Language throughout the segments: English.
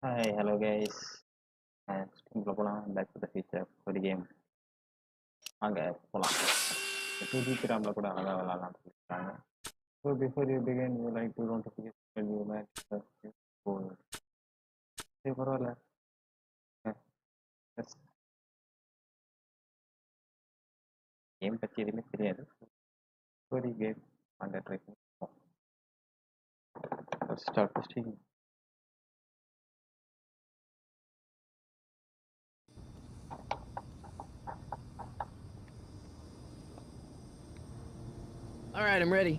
Hi, hello guys. ஸ்ட்ரீம்ல போலாம். Back to the future ஒரு game. வாங்க போலாம். 2 GB RAM கூட அழகா விளையாடலாம் சொல்லிருக்காங்க. So before you begin, you like to notification you match the goal. சரி பரவாயில்ல. கேம் பத்தி எதுவுமே தெரியாது. ஸ்டோரி கேம் வாங்க ட்ரை பண்ணுவோம். Start stream. All right, I'm ready.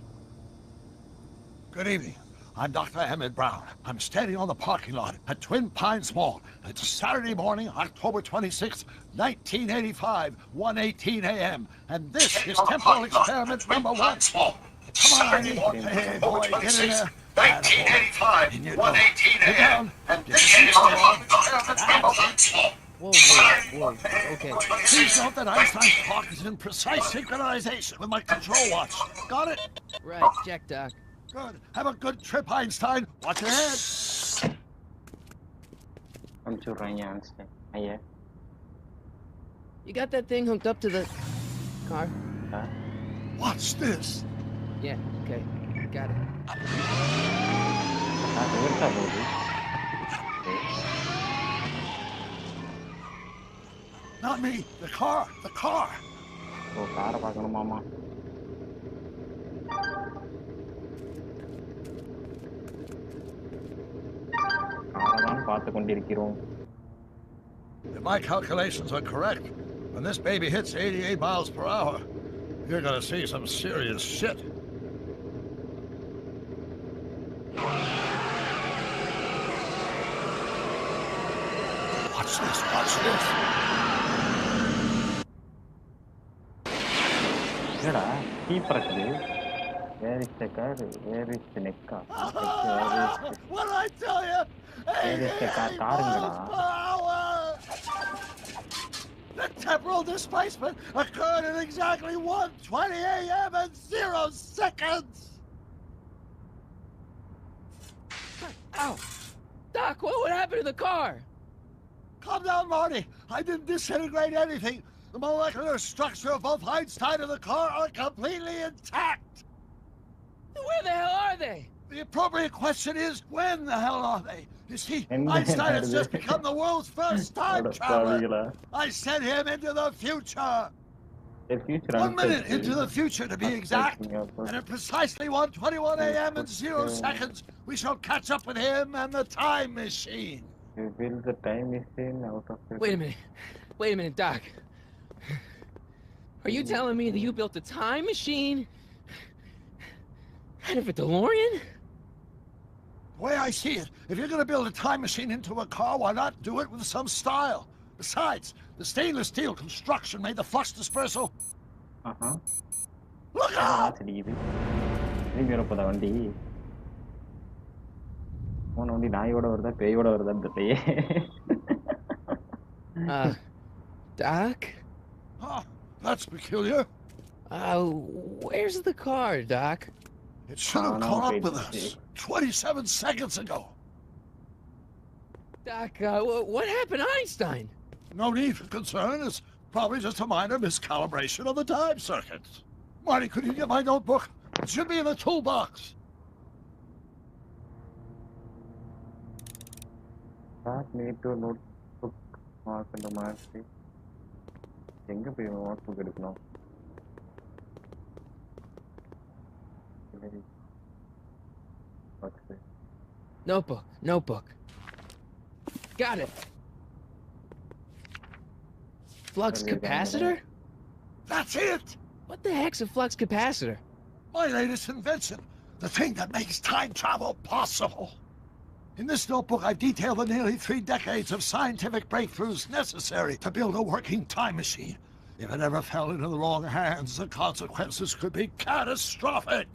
Good evening. I'm Dr. Emmett Brown. I'm standing on the parking lot at Twin Pines Mall. It's Saturday morning, October 26th, 1985, 1:18 a.m. And this is temporal experiment number 1. Come on, Ivy. Hey, boy, get in there. 1985, 1:18 a.m. And this is temporal experiment number 1. Whoa, okay. Please note that Einstein's clock is in precise synchronization with my control watch. Got it? Right, check, Doc. Good. Have a good trip, Einstein. Watch your head. I'm sure Ryan Einstein. You got that thing hooked up to the car? Watch this. Yeah, okay. Got it. Not me. The car. The car. ஓ காரை பார்க்கணுமாமா. காரை தான் பார்த்து கொண்டிருக்கிறோம். If my calculations are correct, when this baby hits 88 miles per hour, you're gonna see some serious shit. Watch this. Watch this. என்னடா tea பறக்குது. Where is the car? Where is the neck car? What did I tell you? Where is the car? காருங்கடா. The temporal displacement occurred at exactly 1:20 a.m. and 0 seconds. Ow! Doc, what happened to the car? Calm down, Marty. I didn't disintegrate anything. The molecular structure of both Einstein and the car are completely intact. Where the hell are they? The appropriate question is, when the hell are they? You see, And Einstein has just become the world's first time traveler. I sent him into the future. The future 1 minute into the future, to be exact. And at precisely 1:21 a.m. and 0 seconds, we shall catch up with him and the time machine. You build the time machine out of it. Wait a minute, Doc. Are you telling me that you built a time machine out of a DeLorean? The way I see it, if you're going to build a time machine into a car, why not do it with some style? Besides, the stainless steel construction made the flux dispersal. Look out! திரும்பி வரப்போதா வண்டி? போன வண்டி நாயோட வருதா பேயோட வருதான்னு தெரியலையே. Doc? Oh, that's peculiar. Where's the car, Doc? It should have caught up with us 27 seconds ago. Doc, what happened to Einstein? No need for concern. It's probably just a minor miscalibration of the time circuits. Marty, could you get my notebook? It should be in the toolbox. Doc need to notebook mark in the mark. எங்க போய் notebook எடுக்கணும்? Notebook. Got it. Flux capacitor? That's it! What the heck's a flux capacitor? My latest invention. The thing that makes time travel possible. In this notebook, I've detailed the nearly 3 decades of scientific breakthroughs necessary to build a working time machine. If it ever fell into the wrong hands, the consequences could be catastrophic.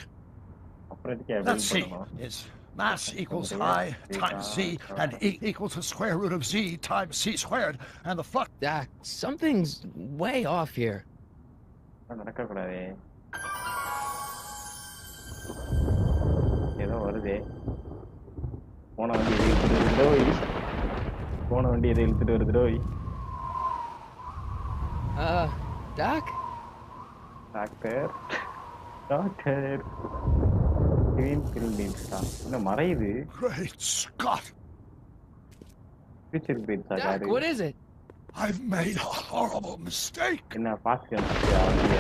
Let's see. It's mass equals I times Z, and E equals the square root of Z times C squared, and the flux... Doc, something's way off here. நடக்கக்கூடாதே. ஏதோ வருதே. போன வண்டி போன வண்டி எதை இழுத்துட்டு வருதுடோய். Doc? Doctor doctor green bill டீல்ஸ்டா என்ன மறையுது. Great Scott! Future pizza Doc, car. what is it? I've made a horrible mistake. என்ன பாத்து வந்துட்டியா வண்டிய.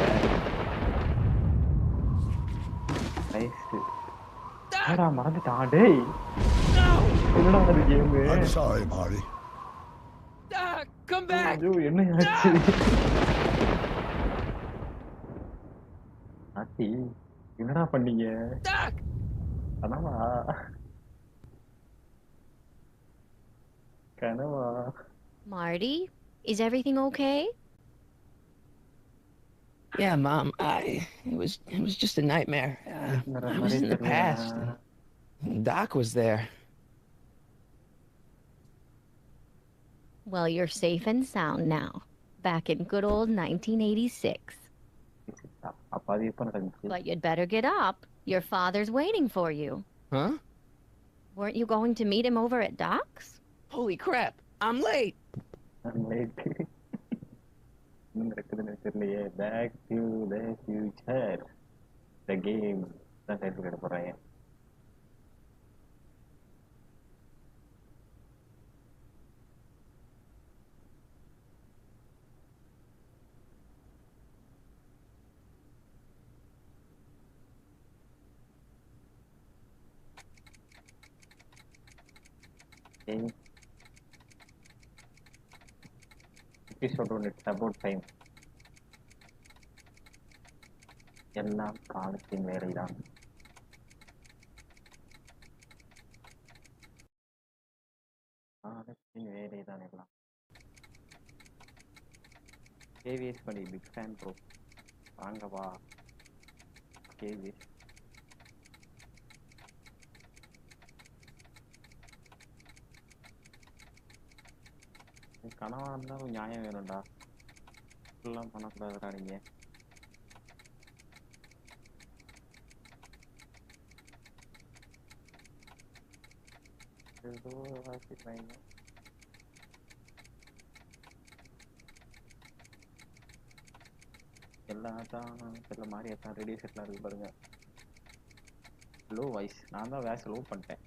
நைஸ். என்னடா மறந்துட்டான் டேய். No! என்னடா அது game. I'm sorry, Marty. Doc, come back! ஐயோ என்ன ஆச்சு. ஆச்சி என்னடா பண்ணீங்க. Doc! கனவா கனவா. Marty, is everything okay? Yeah, Mom. It was just a nightmare. I was in the past. And Doc was there. Well, you're safe and sound now. Back in good old 1986. அப்ப அது எப்ப நடந்துச்சு. But you'd better get up. Your father's waiting for you. Huh? Weren't you going to meet him over at Doc's? Holy crap! I'm late. Late என்ன நடக்குதுன்னு தெரியலையே. Back to the future the game தான் title கேட்க போறாங்க. Episode one it's about time. எல்லாம் காலத்தின் வேலைதான். காலத்தின் வேலைதான் எல்லாம். கேவிஎஸ் பண்ணி பிக் ஃபேன் ப்ரோ. வாங்க வா கேவிஎஸ். கனவா இருந்தாலும் நியாயம் வேணும்டா. எல்லாம் பண்ணக்கூடாதுடா நீங்க. ஏதோ வாசிக்கிறாங்க. எல்லாம் தான் சில மாதிரி எல்லாம் ரெடி செட்லாம் இருக்கு பாருங்க. லோ வாய்ஸ் நான் தான் வேஸ் லோ பண்ணிட்டேன்.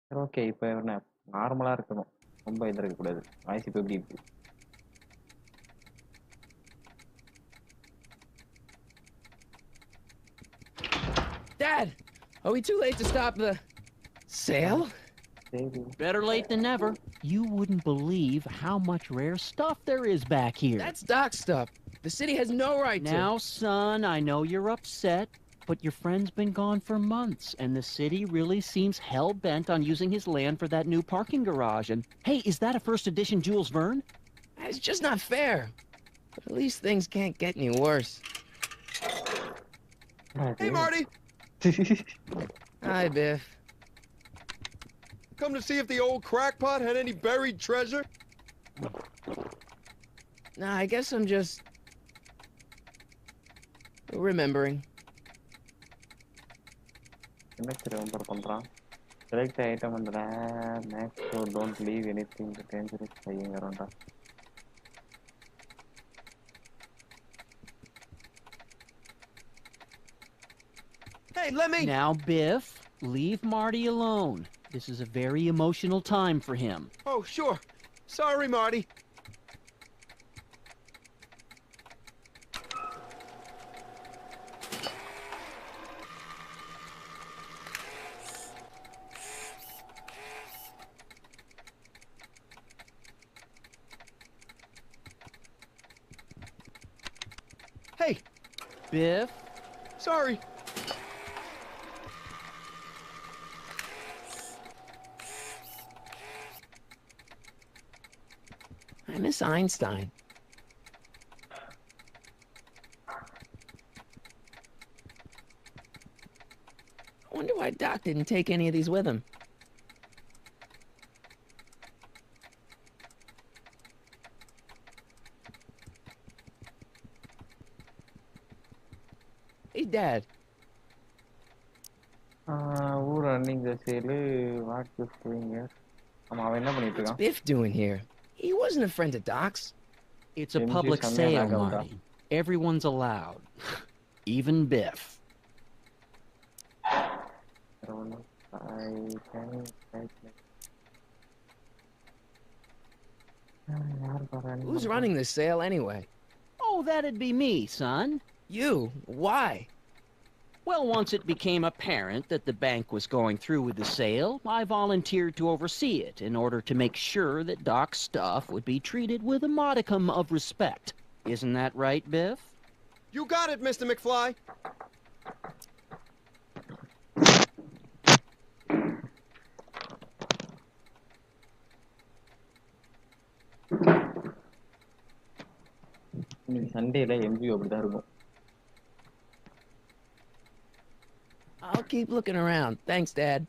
சரி ஓகே இப்போ என்ன நார்மலாக இருக்கணும். ரொம்ப இது இருக்கக்கூடாது. வாய்ஸ் இப்போ எப்படி இருக்கு. Dad, are we too late to stop the sale? சரி Better late than never. You wouldn't believe how much rare stuff there is back here. That's Doc's stuff. The city has no right to. Now, son, I know you're upset, but your friend's been gone for months, and the city really seems hell-bent on using his land for that new parking garage. And, hey, is that a first edition Jules Verne? It's just not fair. But at least things can't get any worse. Hey, Marty! Hi, Biff. Come to see if the old crackpot had any buried treasure? Nah, I guess I'm just remembering. என்ன remember பண்ணுறான். Select item வந்துட மேக்ஸ் so don't leave anything dangerous பையங்கிறோண்டா. Hey, let me... Now, Biff, leave Marty alone. This is a very emotional time for him. Oh, sure. Sorry, Marty. Hey, Biff, sorry. I miss Einstein. I wonder why Doc didn't take any of these with him. Hey, Dad. Who running the sale? What you doing here? ஆமா அவன் என்ன பண்ணிட்டு What's இருக்கான்? Biff doing here? He wasn't a friend of Doc's. It's a MG public செம்மையா sale, lag ஆகுதுடா. Marty. Everyone's allowed. Even Biff. Who's running this sale anyway? Oh, that'd be me, son. You? Why? Well, once it became apparent that the bank was going through with the sale, I volunteered to oversee it in order to make sure that Doc's stuff would be treated with a modicum of respect. Isn't that right, Biff? You got it, Mr. McFly. இன்னைக்கு சண்டேல MG அப்படிதான் இருக்கும். I'll keep looking around. Thanks, Dad.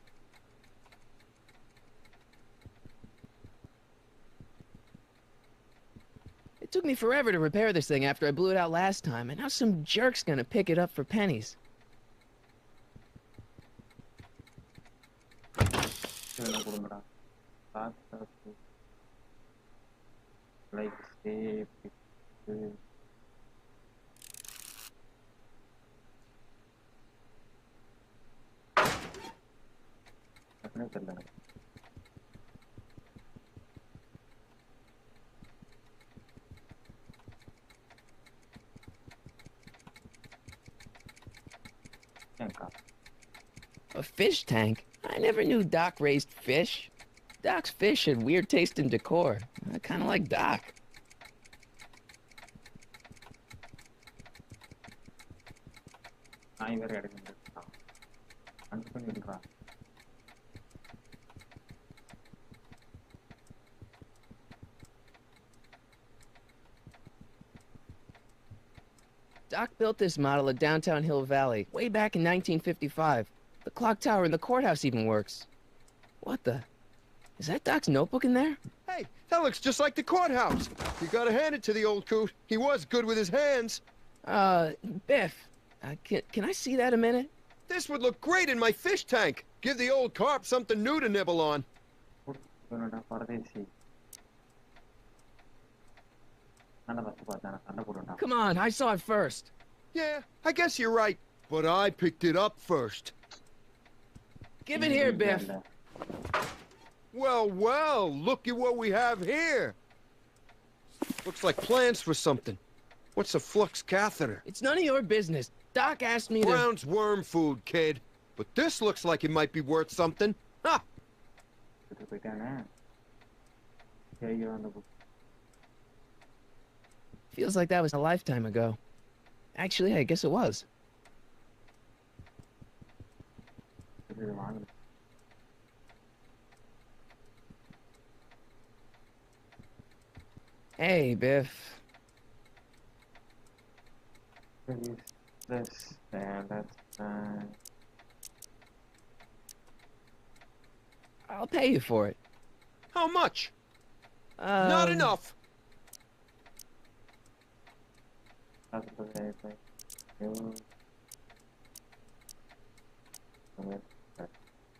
It took me forever to repair this thing after I blew it out last time, and now some jerk's gonna pick it up for pennies. என்ன கொடுங்கடா. Like save தெரியல எனக்கு. ஏன்க்கா? A fish tank? I never knew Doc raised fish. Doc's fish had weird taste and decor. I kind of like Doc. நாய் வேற எடுக்க அனுப்பி பண்ணி விடுறா. Doc built this model at downtown Hill Valley way back in 1955. The clock tower in the courthouse even works. What the? Is that Doc's notebook in there? Hey, that looks just like the courthouse. You gotta hand it to the old coot. He was good with his hands. Biff, can I see that a minute? This would look great in my fish tank. Give the old carp something new to nibble on. இவனோட பரதேசி நல்லா பத்து பார்த்தேன் சண்டை போடுவேன்டா. Come on, I saw it first. Yeah, I guess you're right. But I picked it up first. Give it here, Biff. Well, well, look at what we have here. Looks like plans for something. What's a flux catheter? It's none of your business. Doc asked me to... Brown's worm food, kid. But this looks like it might be worth something. Ha! போயிட்டானே ஐயோ அந்த book. Feels like that was a lifetime ago. Actually, I guess it was. இது வாங்கல. Hey, Biff. This and that's I'll pay you for it. How much? Not enough. that's the way it's like.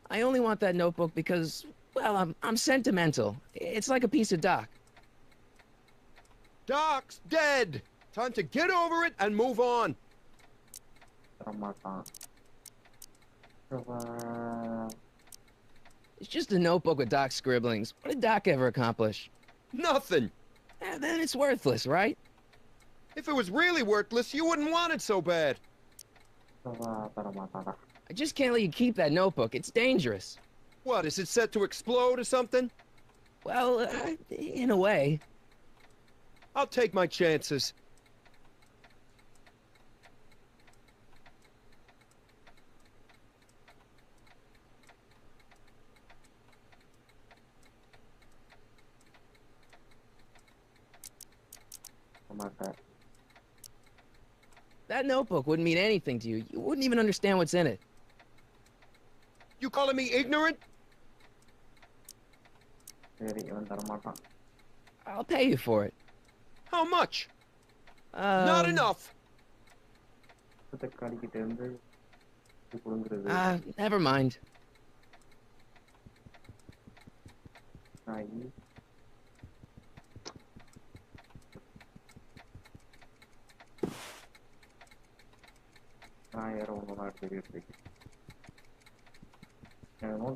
I only want that notebook because, well, I'm sentimental. It's like a piece of Doc. Doc's dead. Time to get over it and move on. தரமாட்டான். It's just a notebook with Doc's scribblings. What did Doc ever accomplish? Nothing. Then it's worthless, right? If it was really worthless, you wouldn't want it so bad. தரமாட்டான்டா. I just can't let you keep that notebook. It's dangerous. What, is it set to explode or something? Well, in a way. I'll take my chances. தரமாட்டேன். That notebook wouldn't mean anything to you. You wouldn't even understand what's in it. You calling me ignorant? சரி இவன் தரமாட்டான். I'll pay you for it. How much? Not enough. தக்காளிக்கிட்ட இருந்து புடுங்குறது. Never mind. lagi. Yaar वो बाहर से गिर गई.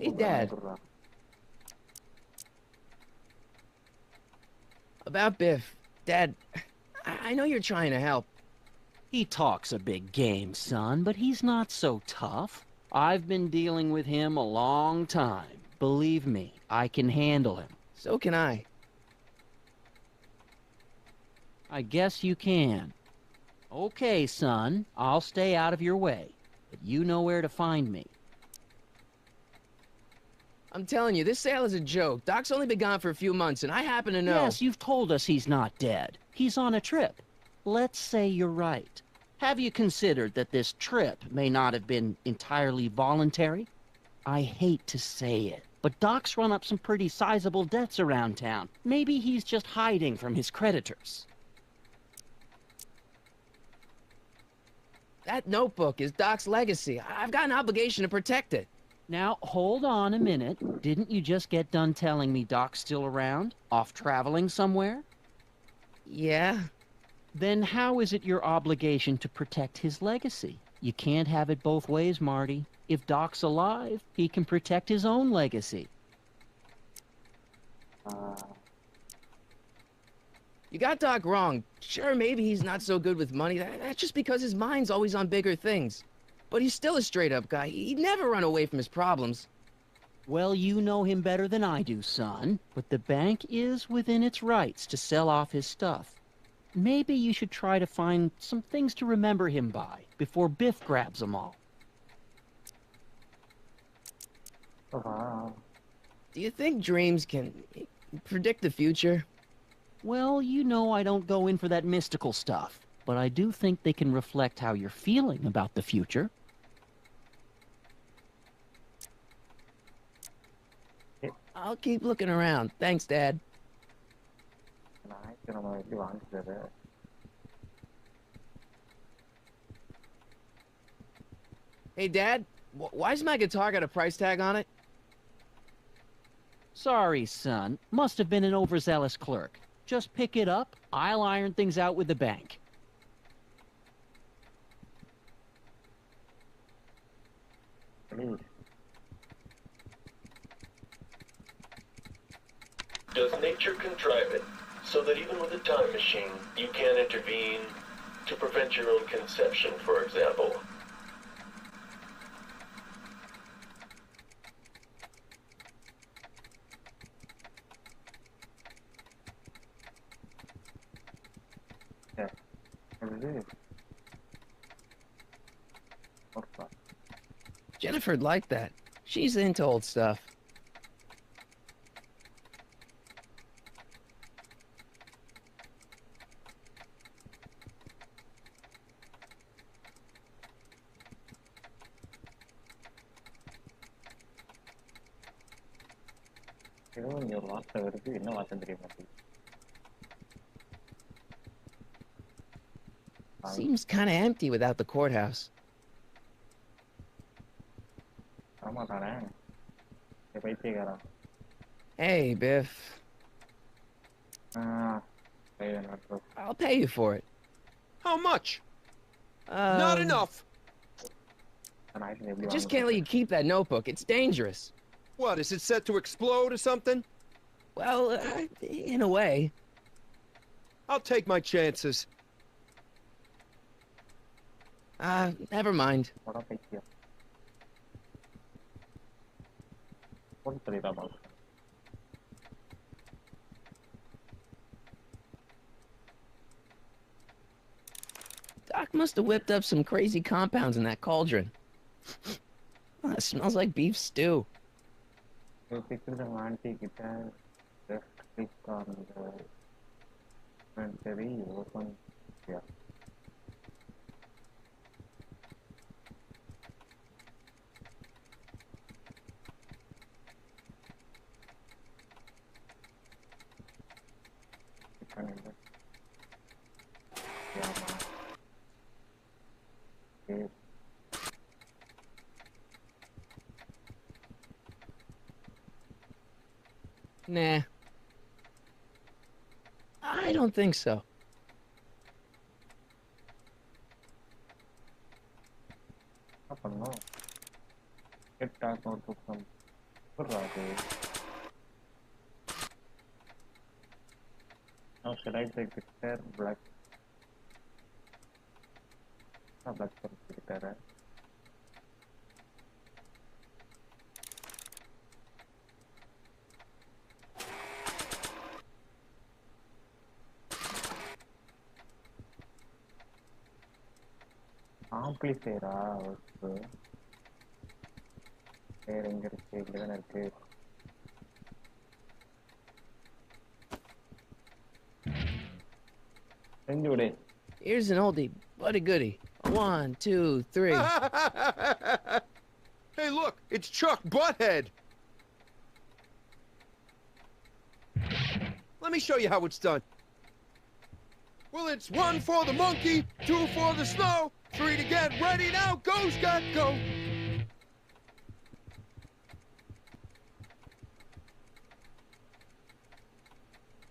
Hey, Dad. About Biff. Dad, I know you're trying to help. He talks a big game, son, but he's not so tough. I've been dealing with him a long time. Believe me, I can handle him. So can I. I guess you can. Okay, son, I'll stay out of your way, but you know where to find me. I'm telling you, this sale is a joke. Doc's only been gone for a few months, and I happen to know. Yes, you've told us he's not dead. He's on a trip. Let's say you're right. Have you considered that this trip may not have been entirely voluntary? I hate to say it, but Doc's run up some pretty sizable debts around town. Maybe he's just hiding from his creditors. That notebook is Doc's legacy. I've got an obligation to protect it. Now, hold on a minute. Didn't you just get done telling me Doc's still around? Off traveling somewhere? Yeah? Then how is it your obligation to protect his legacy? You can't have it both ways, Marty. If Doc's alive, he can protect his own legacy. You got Doc wrong. Sure, maybe he's not so good with money. That's just because his mind's always on bigger things. But he's still a straight-up guy. He'd never run away from his problems. Well, you know him better than I do, son. But the bank is within its rights to sell off his stuff. Maybe you should try to find some things to remember him by before Biff grabs them all. Do you think dreams can predict the future? Well, you know I don't go in for that mystical stuff, but I do think they can reflect how you're feeling about the future. I'll keep looking around. Thanks, Dad. Hey, Dad, why's my guitar got a price tag on it? Sorry, son. Must have been an overzealous clerk. Just pick it up. I'll iron things out with the bank. Does nature contrive it so that even with a time machine, you can't intervene to prevent your own conception, for example? Jennifer'd like that. She's into old stuff. Seems kind of empty without the courthouse. Hey, Biff. I'll pay you for it. How much? Not enough. I just can't let you keep that notebook. It's dangerous. What, is it set to explode or something? Well, in a way. I'll take my chances. Never mind. Doc must have whipped up some crazy compounds in that cauldron. It smells like beef stew. Nah. I don't think so. என்ன பண்ணும்? Get Doc notebook some. எப்படிடா அது? Now should I take the guitar black? Black for the guitar. ஆம்ப்ளிஃபையரா? வேற எங்க இருக்கு? இங்கதானே இருக்கு. செஞ்சு விடு. Here's an oldie, but a goodie. 1, 2, 3. Hey, look, it's Chuck Butthead. Let me show you how it's done. Well, it's 1 for the monkey, 2 for the snow, 3 to get ready now. Go, Scott, go.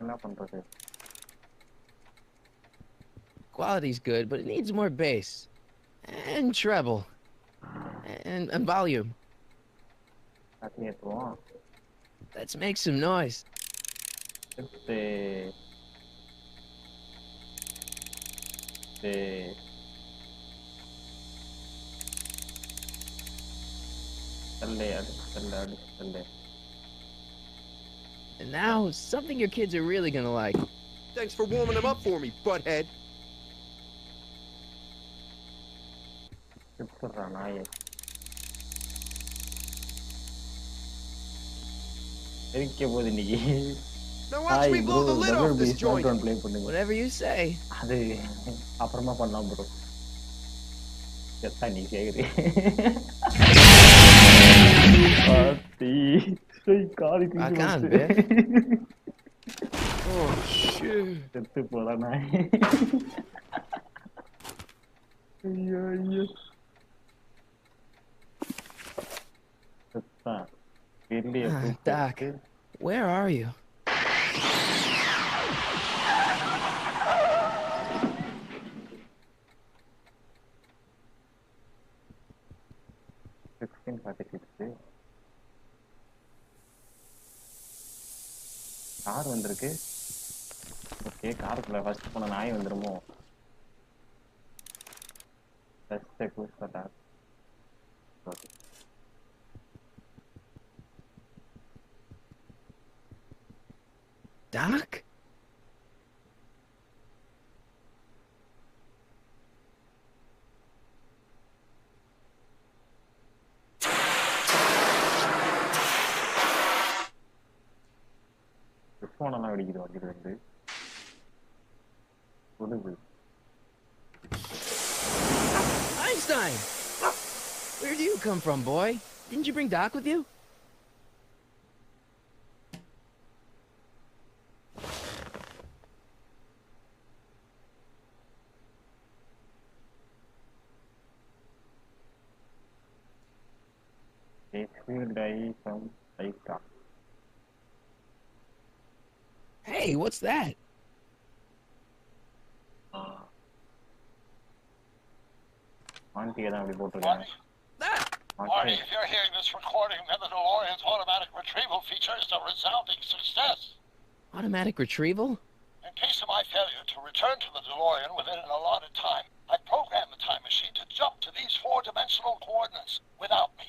என்ன பண்றது? Quality's good, but it needs more bass. And treble. And volume. அது ஏத்துவோம். Let's make some noise. எடுத்து தள்ளு அடி தள்ளு. And now, something your kids are really gonna like. Thanks for warming them up for me, Butthead. எடுத்துடுறா நாயே. எரிக்க போகுது இன்னைக்கு. Now watch me blow the lid off this joint. Play பண்ணுங்க. Whatever you say. அது அப்புறமா பண்ணலாம் ப்ரோ. எத்தா நீ கேக்குது. பாத்தி khadi Rock on, Biff. Oh, shit. செத்து போடா நாய். ஐயோ ஐயோ. செத்தா. வெளியே Doc, where are you? Car வந்திருக்கு. ஓகே, காருக்குள்ள ஃபர்ஸ்ட் போன நாய் வந்துருமோ? Doc? போனெல்லாம் வெடிக்குது வண்டியில் வந்து கொடுது. Einstein! Where do you come from, boy? Didn't you bring Doc with you? Hey, what's that? ஆண்டியை தான் அப்படி போட்டிருக்காங்க. Marty, if you're hearing this recording, then the DeLorean's automatic retrieval feature is a resounding success. Automatic retrieval? In case of my failure to return to the DeLorean within an allotted time, I programmed the time machine to jump to these 4-dimensional coordinates without me.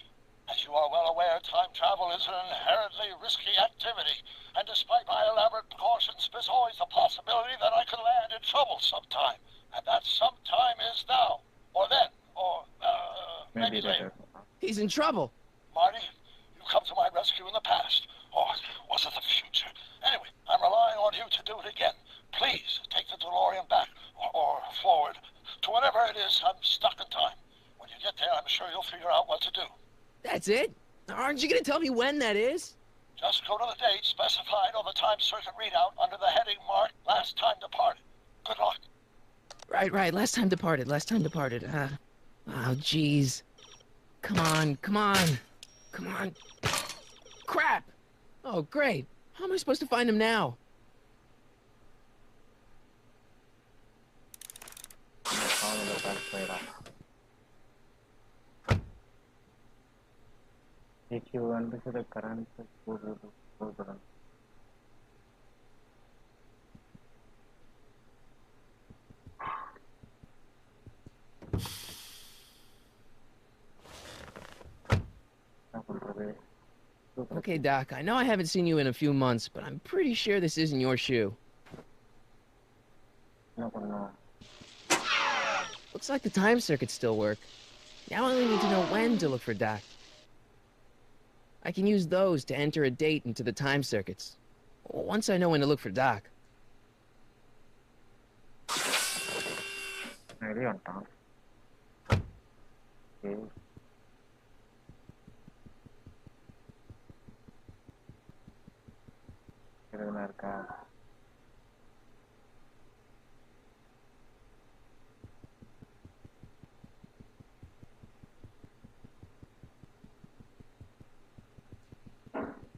As you are well aware, time travel is an inherently risky activity, and despite my elaborate precautions, there's always a possibility that I could land in trouble sometime, and that sometime is now, or then, or maybe later. He's in trouble. Marty, you come to my rescue in the past, or was it the future? Anyway, I'm relying on you to do it again. Please take the DeLorean back, or forward, to whatever it is. I'm stuck in time. When you get there, I'm sure you'll figure out what to do. That's it? Aren't you gonna tell me when that is? Just go to the date specified on the time circuit readout under the heading marked Last Time Departed. Good luck. Right. Last time departed. Oh, jeez. Come on. Crap! Oh, great. How am I supposed to find him now? Follow the back trail. If you understand the current, go button. Okay, Doc, I know I haven't seen you in a few months, but I'm pretty sure this isn't your shoe. No. Looks like the time circuits still work. Now I only need to know when to look for Doc. I can use those to enter a date into the time circuits. Once I know when to look for Doc. Maybe on top. Okay. இருக்கா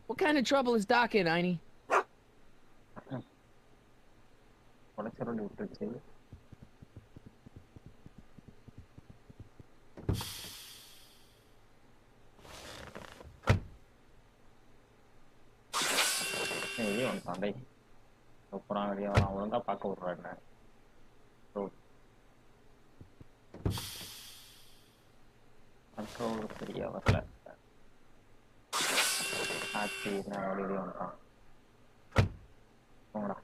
What kind of trouble is Doc in, Einie? உடச்சிரோண்டு விட்டுருச்சு வெளியே வந்துட்டான் டேய் அப்புறம் வெளியே அவன் ஒழுங்கா பார்க்க விட்றான் என்ன கண்ட்ரோல் சரியா வரல ஆச்சு நான் வெளியே வந்துட்டான் போங்கடா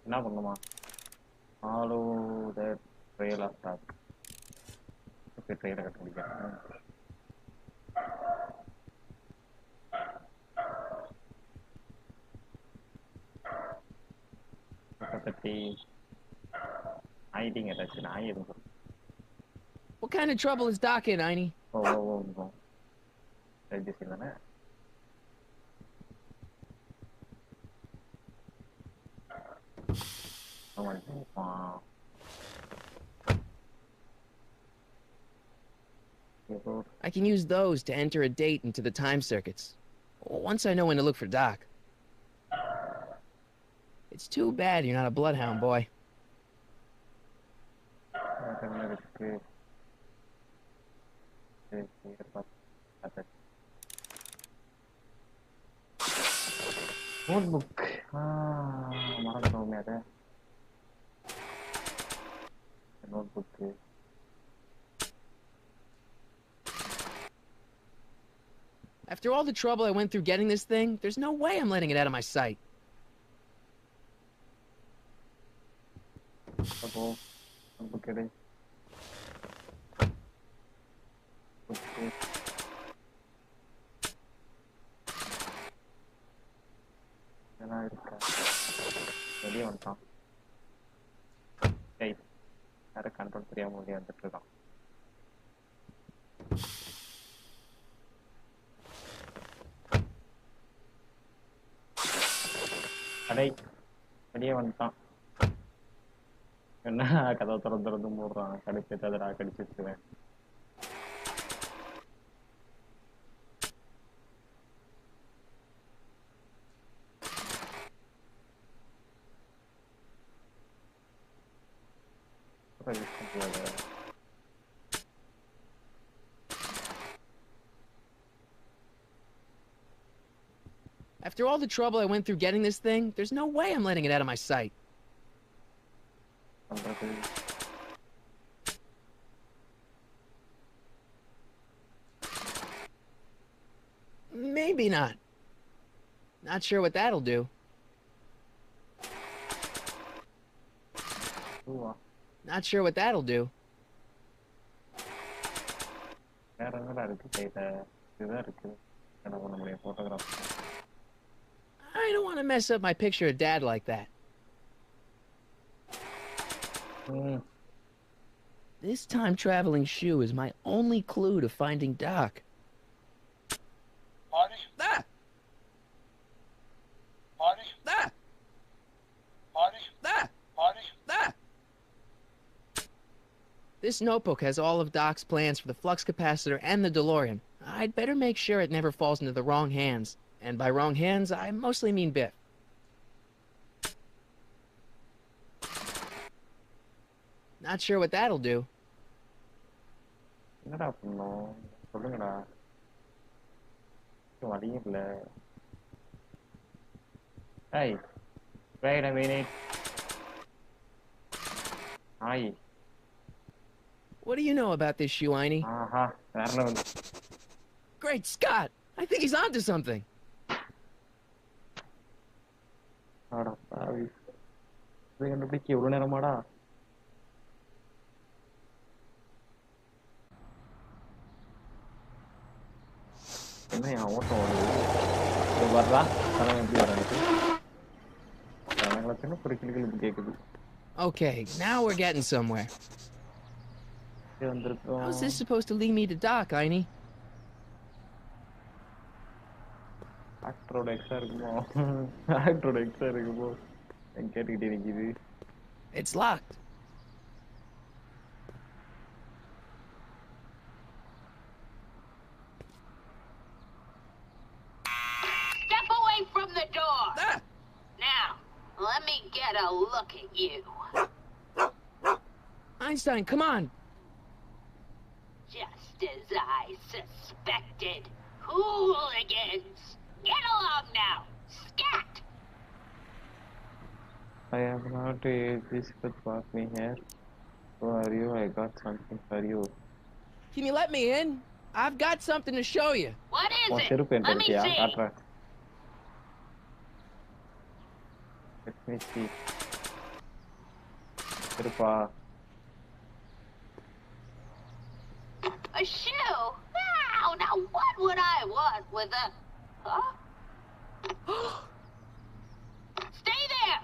என்ன பண்ணுமா follow the trail of Doc ட்ரெயிலை கட்ட முடியாது பற்றி ஆயிட்டீங்க ஏதாச்சும் நான் எதுவும் What kind of trouble is Doc in, Einie? Oh register தானே I can use those to enter a date into the time circuits. Once I know when to look for Doc. It's too bad you're not a bloodhound, boy. Notebook. மறந்துட்டோமே அதை notebook. After all the trouble I went through getting this thing, there's no way I'm letting it out of my sight. Notebook எடு. இதெல்லாம் இருக்கா வெளியே வந்துட்டான் ஏய் யாரும் control தெரியாம வெளியே வந்துட்டு இருக்கான் அடே வெளியே வந்துட்டான் என்ன கதை திறந்து மூடுறான் கடிச்சு ததரா கடிச்சு வச்சுருவேன் After all the trouble I went through getting this thing, there's no way I'm letting it out of my sight. Maybe not. Not sure what that'll do. Not sure what that'll do. வேற என்னடா இருக்கு கையில இதுதான் இருக்கு என்ன பண்ண முடியும் photograph I don't want to mess up my picture of Dad like that. This time-traveling shoe is my only clue to finding Doc. Marty? Ah! Marty? Ah! Marty? Ah! Marty? Ah! This notebook has all of Doc's plans for the flux capacitor and the DeLorean. I'd better make sure it never falls into the wrong hands. And by wrong hands, I mostly mean Biff. Not sure what that'll do. என்னடா பண்ணோம் சொல்லுங்கடா வழியும் இல்லை Hey, wait a minute. Hi. What do you know about this Shuaini? Aha, வேற level. Great Scott! I think he's onto something. அட பாவி. இதை கண்டுபிடிக்க எவ்வளவு நேரமாடா? என்ன என் ஓட்டம் ஓடுது? இது வர்றா? தரம் எப்படி வராது? தரங்களை சின்ன ஒரு கிளிகள் கேட்குது. Okay, now we're getting somewhere. வந்திருக்கோம். How's this supposed to lead me to Doc, Aini? ஆக்டரோட எக்ஸா இருக்குமோ? ஆக்டரோட எக்ஸா இருக்குமோ? கேட்டுக்கிட்டே நிக்குது. It's locked. Step away from the door. Ah! Now, let me get a look at you. Einstein, come on! Just as I suspected. Hooligans! Get along now! Scat! I am not a physical park me here. Who are you? I got something for you. Can you let me in? I've got something to show you. What is உன் it? செருப்பு என்கிட்ட Let me இருக்கியா? see. காட்டுறேன். Let me see. செருப்பா? A shoe? Wow, now what would I want with a... Huh? Stay there!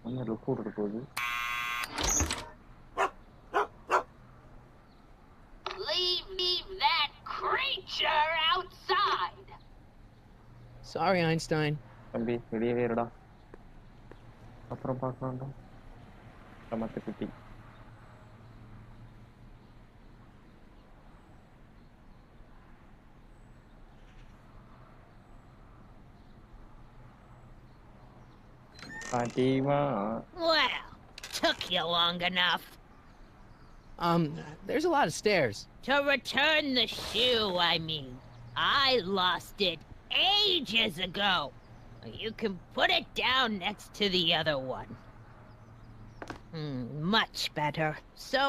என்ன look விட்டுட்டு போகுது? Leave that creature outside! Sorry, Einstein. தம்பி வெளியவே இருடா. அப்புறம் பார்க்கலாம்டா. சமத்து குட்டி. பாட்டிமா. Well, took you long enough. There's a lot of stairs. To return the shoe, I mean. I lost it ages ago. You can put it down next to the other one. Much better. So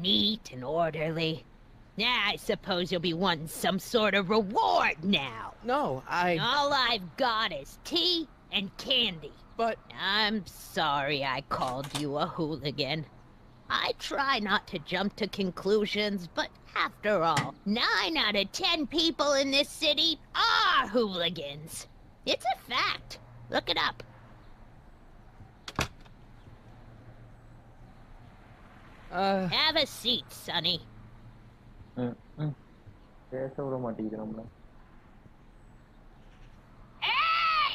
neat and orderly. I suppose you'll be wanting some sort of reward now. No, All I've got is tea and candy. But... I'm sorry I called you a hooligan. I try not to jump to conclusions, but after all, 9 out of 10 people in this city are hooligans. It's a fact. Look it up. Have a seat, Sonny. பேச விட மாட்டேங்குது நம்மள. Hey!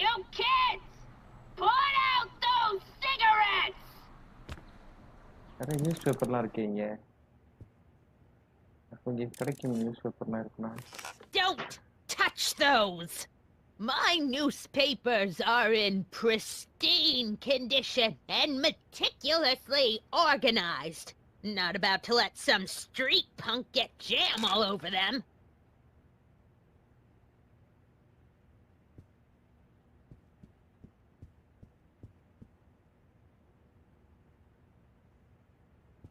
You kids! Put out those cigarettes! நிறைய news பேப்பர்லாம் இருக்கே இங்க. கொஞ்சம் கிடைக்கும் நியூஸ் பேப்பர்லாம் இருக்குன்னா. Don't touch those! My newspapers are in pristine condition and meticulously organized. Not about to let some street punk get jam all over them.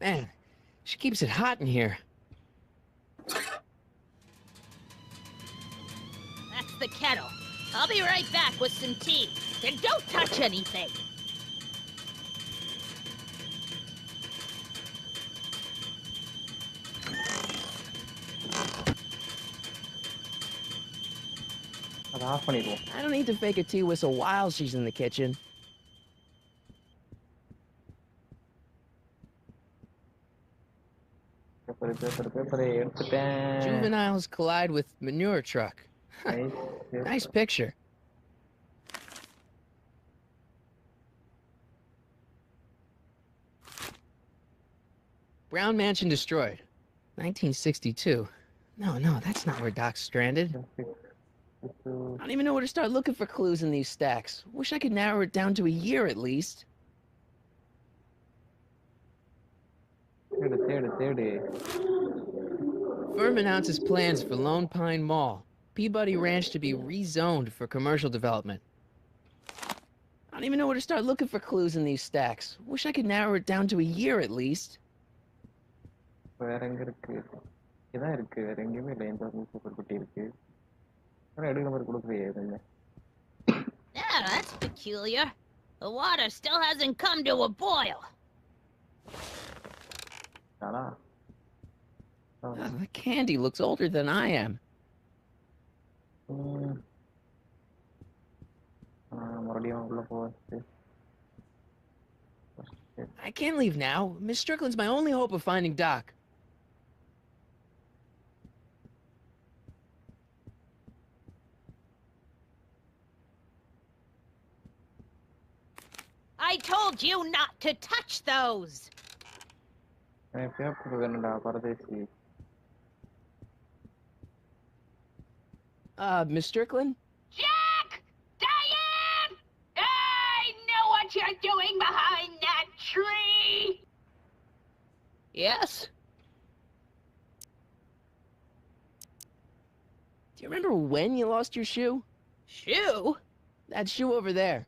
Man, she keeps it hot in here. That's the kettle. I'll be right back with some tea. And don't touch anything. அதை of பண்ணிடுவோம். I don't need to fake a tea whistle while she's in the kitchen. Paper எடுத்துட்டேன். Juveniles collide with manure truck. Nice. Nice picture. Brown Mansion destroyed. 1962. No, that's not where Doc's stranded. Itu I don't even know where to start looking for clues in these stacks. Wish I could narrow it down to a year at least. தேடு. Firm announces plans for Lone Pine Mall, Peabody Ranch to be rezoned for commercial development. I don't even know where to start looking for clues in these stacks. Wish I could narrow it down to a year at least. வேற எங்க இருக்கு? இதான் இருக்கு. வேற எங்கேயுமே இல்லை. இந்த super குட்டி இருக்கு. ஆனா எடுக்கிற மாதிரி கொடுக்குறியே எதுவுமே. Yeah, that's peculiar. The water still hasn't come to a boil. ஆனா The candy looks older than I am. மறுபடியும் உள்ள போச்சு. I can't leave now. Miss Strickland's my only hope of finding Doc. I told you not to touch those. Paper வேணும்டா பரதேசி. Miss Strickland? Jack! Diane! I know what you're doing behind that tree! Yes? Do you remember when you lost your shoe? Shoe? That shoe over there.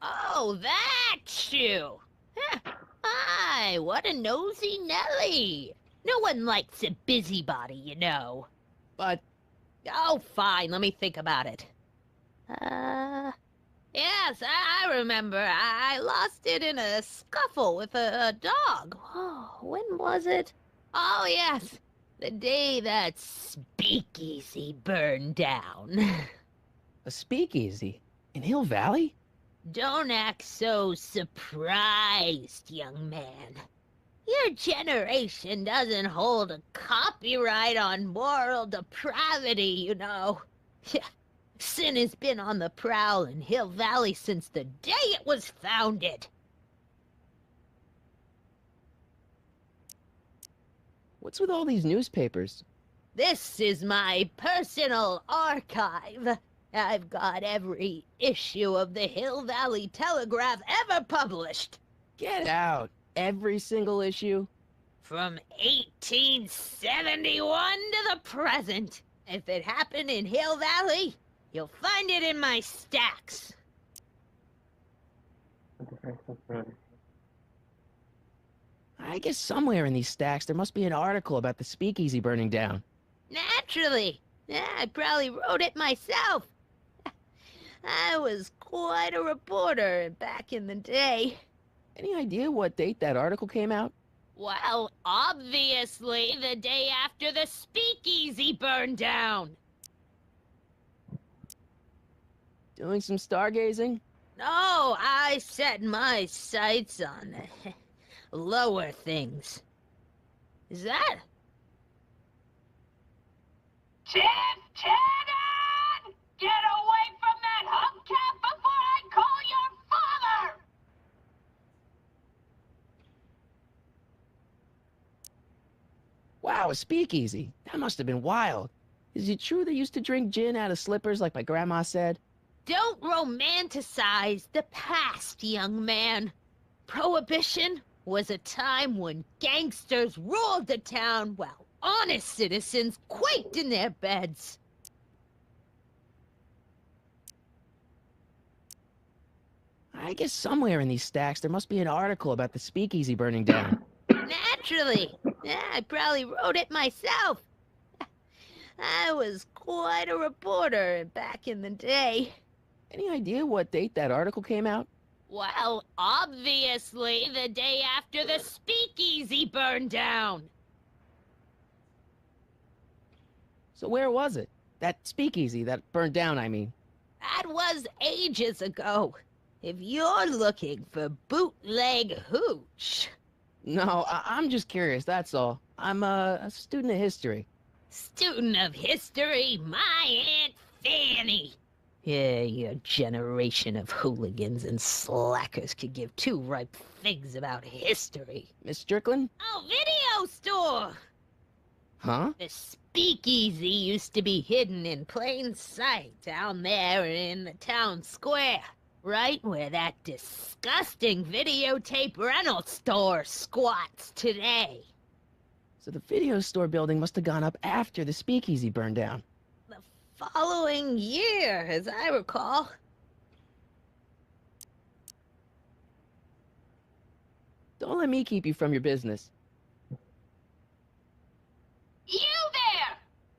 Oh, that shoe! Huh. Hi, what a nosy Nelly! No one likes a busybody, you know. But Oh, fine, let me think about it. Yes, I remember. I lost it in a scuffle with a dog. Oh, when was it? Oh, yes, the day that speakeasy burned down. a speakeasy in Hill Valley? Don't act so surprised, young man. Your generation doesn't hold a copyright on moral depravity, you know. Sin has been on the prowl in Hill Valley since the day it was founded. What's with all these newspapers? This is my personal archive. I've got every issue of the Hill Valley Telegraph ever published. Get out. Every single issue? From 1871 to the present. If it happened in Hill Valley, you'll find it in my stacks. I guess somewhere in these stacks there must be an article about the speakeasy burning down. Naturally. I probably wrote it myself. I was quite a reporter back in the day. Any idea what date that article came out? Well, obviously the day after the speakeasy burned down. Doing some stargazing? No, I set my sights on lower things. Is that? Tannen! Get away from that hubcap before I call your father! Wow, a speakeasy. That must have been wild. Is it true they used to drink gin out of slippers like my grandma said? Don't romanticize the past, young man. Prohibition was a time when gangsters ruled the town while honest citizens quaked in their beds. I guess somewhere in these stacks there must be an article about the speakeasy burning down. Naturally. I probably wrote it myself. I was quite a reporter back in the day. Any idea what date that article came out? Well, obviously the day after the speakeasy burned down. So where was it? That speakeasy that burned down, I mean. That was ages ago. If you're looking for bootleg hooch. No, I'm just curious, that's all. I'm a student of history. Student of history, my Aunt Fanny. Yeah, your generation of hooligans and slackers could give two ripe figs about history. Miss Strickland? Oh, video store! Huh? The speakeasy used to be hidden in plain sight down there in the town square. Right where that disgusting videotape rental store squats today. So the video store building must have gone up after the speakeasy burned down. The following year, as I recall. Don't let me keep you from your business. You there!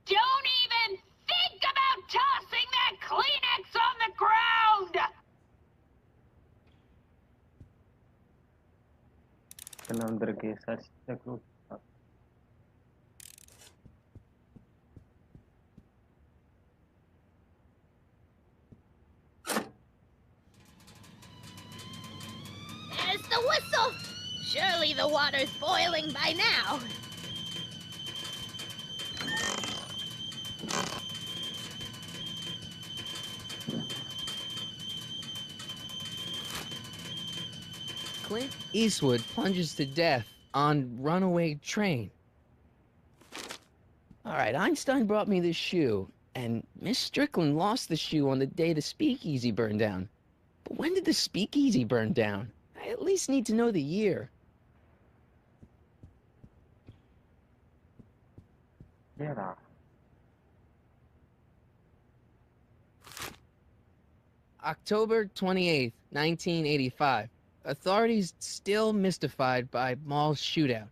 Don't even think about tossing that Kleenex on the ground! என்ன வந்திருக்கு search the group. There's the whistle! Surely the water's boiling by now. Clint Eastwood plunges to death on runaway train. Alright, Einstein brought me this shoe, and Miss Strickland lost the shoe on the day the speakeasy burned down. But when did the speakeasy burn down? I at least need to know the year. ஏடா October 28th, 1985. Authorities still mystified by mall shootout.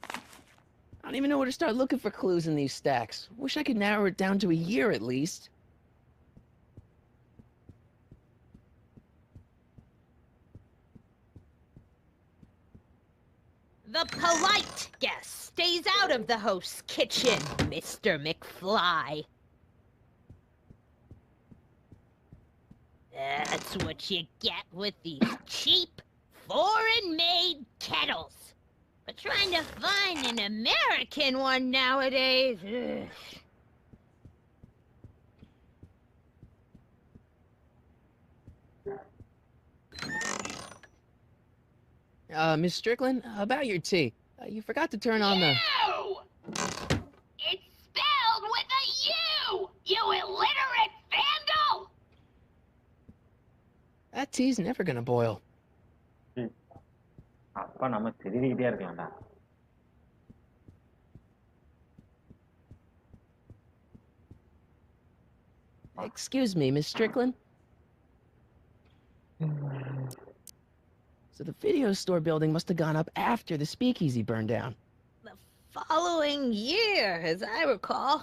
I don't even know where to start looking for clues in these stacks. Wish I could narrow it down to a year at least. The polite guest stays out of the host's kitchen, Mr. McFly. That's what you get with these cheap, foreign-made kettles. But trying to find an American one nowadays... ugh. Miss Strickland, about your tea. You forgot to turn on the... U! It's spelled with a U! You illiterate vandal! That tea's never gonna boil. அப்பா நம்ம தெரிஞ்சுக்கிட்டே இருக்கலாம்டா. Excuse me, Miss Strickland? So the video store building must have gone up after the speakeasy burned down. The following year, as I recall.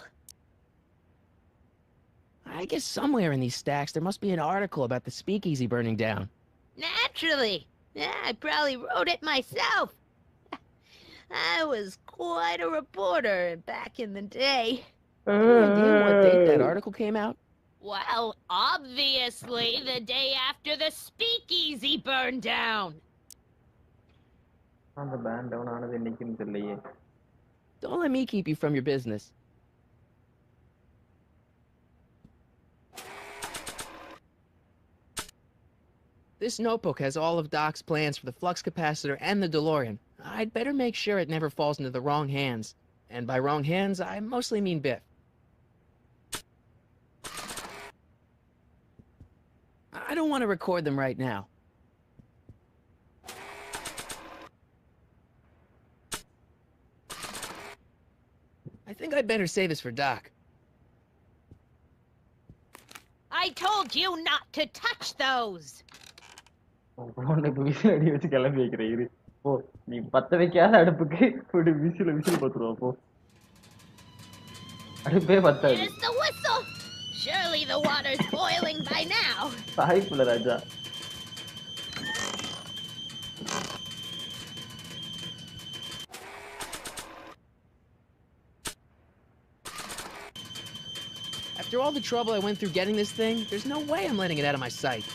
I guess somewhere in these stacks there must be an article about the speakeasy burning down. Naturally. Yeah, I probably wrote it myself. I was quite a reporter back in the day. Any idea what date that article came out? Well, obviously the day after the speakeasy burned down. அந்த pant down ஆனது என்னைக்குன்னு தெரியலையே. Don't let me keep you from your business. This notebook has all of Doc's plans for the flux capacitor and the DeLorean. I'd better make sure it never falls into the wrong hands. And by wrong hands, I mostly mean Biff. I don't want to record them right now. I think I'd better save this for Doc. I told you not to touch those. உனக்கு whistle அடி வச்சு கிளம்பி வைக்கிறேன் இரு. ஓ நீ பத்த வைக்காத அடுப்புக்கு ஒரு விசில் பத்துருவா போ. அடுப்பே பத்தாது. There's the whistle. Surely the water's boiling by now. சாய்ப்புல Raja. After all the trouble I went through getting this thing, there's no way I'm letting it out of my sight.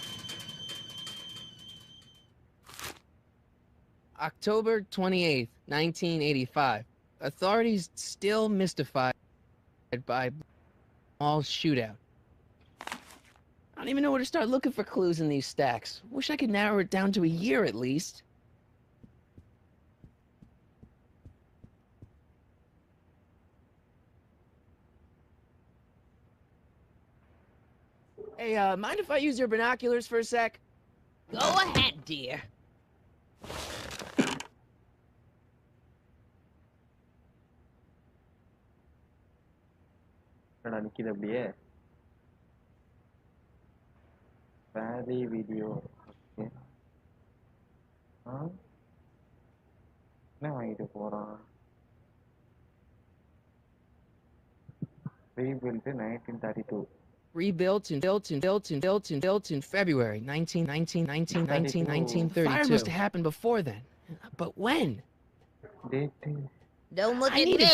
October 28th, 1985. Authorities still mystified by mall shootout. don't even know where to start looking for clues in these stacks. Wish I could narrow it down to a year at least. Hey, mind if I use your binoculars for a sec? Go ahead, dear. என்னடா நிக்குது அப்படியே வேதி video okay என்ன வாங்கிட்டு போறான் rebuilt in 1932 Rebuilt and built in February 1932. Fire must have happened before then. But when? date Don't look I at need me.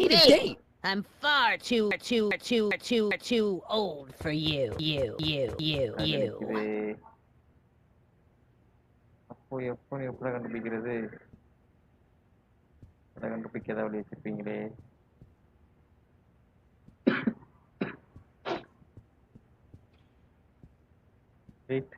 a date. I'm far too old for you. நிக்குது அப்போ எப்போ எப்படி கண்டுபிடிக்கிறது அதை கண்டுபிடிக்க ஏதாவது வச்சிருப்பீங்களே Eight.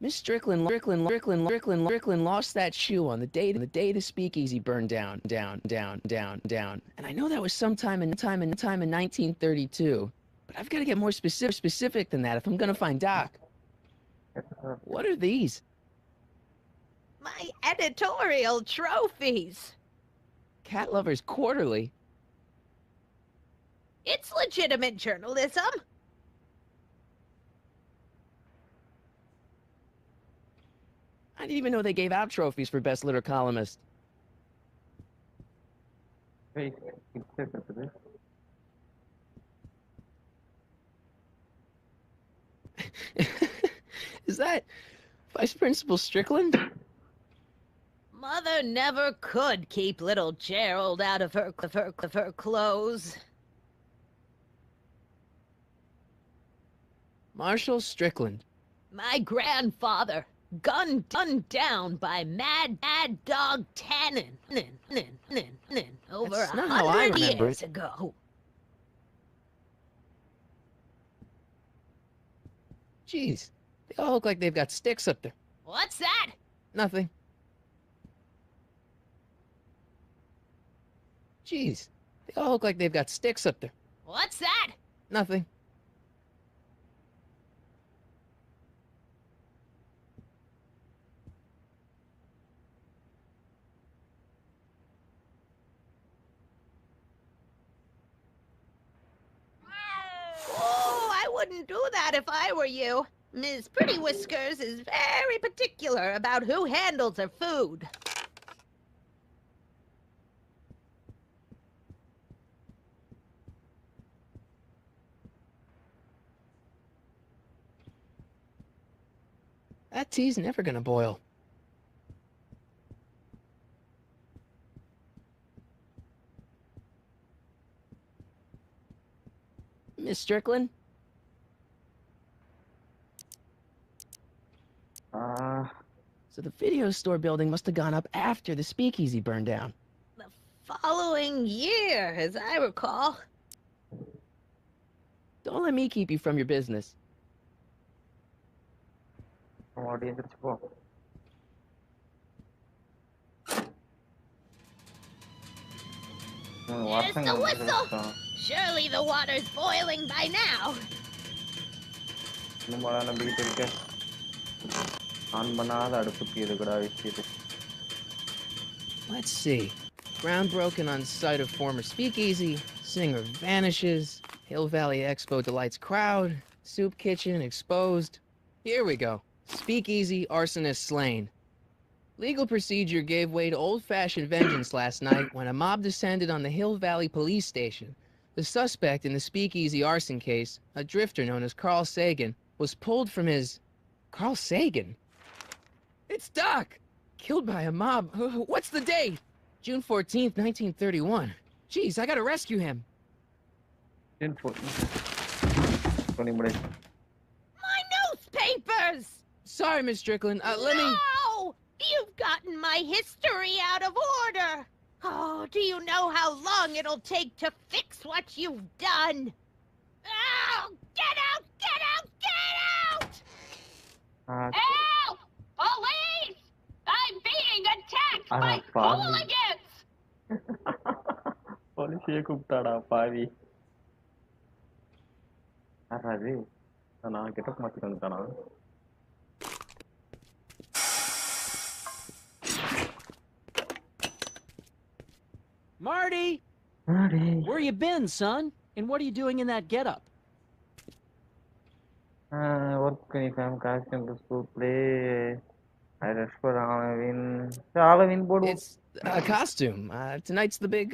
Miss Strickland lost that shoe on the day the speakeasy burned down. And I know that was sometime in 1932. But I've got to get more specific than that if I'm gonna find Doc. What are these? My editorial trophies. Cat Lovers Quarterly. It's legitimate journalism. I didn't even know they gave out trophies for best litter columnist. Wait, it's this. Is that Vice Principal Strickland? Mother never could keep little Gerald out of her clothes. Marshall Strickland. My grandfather, gunned down by Mad Dog Tannen over That's not how I 100 remember years it. ago. Jeez, they all look like they've got sticks up there. What's that? Nothing. Jeez, they all look like they've got sticks up there. What's that? Nothing. Oh, I wouldn't do that if I were you. Ms. Pretty Whiskers is very particular about who handles her food. That tea's never gonna boil. Miss Strickland? So the video store building must have gone up after the speakeasy burned down. The following year, as I recall. Don't let me keep you from your business. Audience போ There's the whistle. Surely the water's boiling by now. நம்மளா நம்பிக்கிட்டு இருக்க on பண்ணாத அடுப்புக்கு இதுகடா வச்சிட்டு Let's see. Ground broken on site of former speakeasy. Singer vanishes. Hill Valley Expo delights crowd. Soup kitchen exposed. Here we go. Speakeasy arsonist slain. Legal procedure gave way to old-fashioned vengeance last night when a mob descended on the Hill Valley police station. The suspect in the speakeasy arson case, a drifter known as Carl Sagan, was pulled from his... Carl Sagan? It's Doc! Killed by a mob. What's the date? June 14th, 1931. Jeez, I gotta rescue him. My newspapers! Sorry, Miss Strickland. Let me... No! You've gotten my history out of order. Oh, do you know how long it'll take to fix what you've done? Oh, get out! Get out! Get out! Ah, Help! Police! I'm being attacked அட by பாவி. hooligans! போலீஸையே கூப்பிட்டாடா பாவி. யாரா அது? நான் getup மாத்திட்டு வந்துட்டானா? Marty! அடே. Where you been, son? And what are you doing in that getup? Work uniform, costume to school play. I dress for Halloween. Halloween போடு. It's a costume. Tonight's the big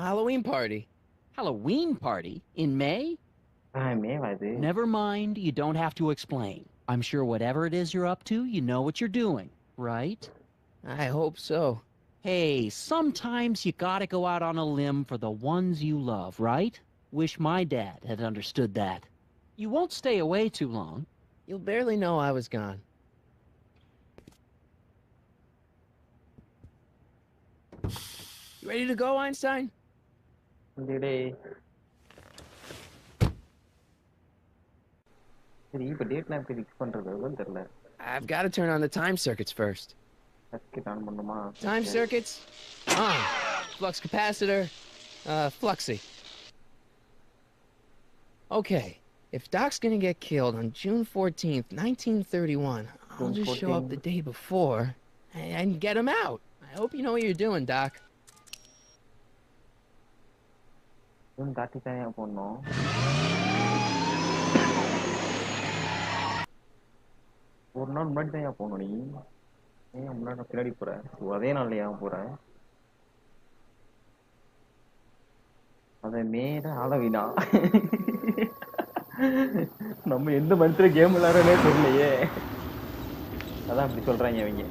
Halloween party. Halloween party? In May? மேவா இது? Never mind, you don't have to explain. I'm sure whatever it is you're up to, you know what you're doing, right? I hope so. Hey, sometimes you gotta go out on a limb for the ones you love, right? Wish my dad had understood that. You won't stay away too long. You'll barely know I was gone. You ready to go, Einstein? டேய். சரி இப்போ டேட்லாம் எப்படி fix பண்றது அதுவும் தெரியல. I've got to turn on the time circuits first. Circuit on பண்ணுமா? Time circuits? On. Flux capacitor. Fluxy. Okay. If Doc's gonna get killed on June 14th, 1931, I'll June just show up 14th. the day before and get him out. I hope you know what you're doing, Doc. June 30 தானே போடணும். ஒரு நாள் முன்னாடி தான் போகணும் நீ. ஏன் முன்னாடி பின்னாடி போற? அதே நாள்ல ஏன் போற? அதை மேல ஆளவினா. நம்ம எந்த மனுஷர கேம் விளையாடுறனே தெரியலையே. அதான் அப்படி சொல்றாங்க அவங்க.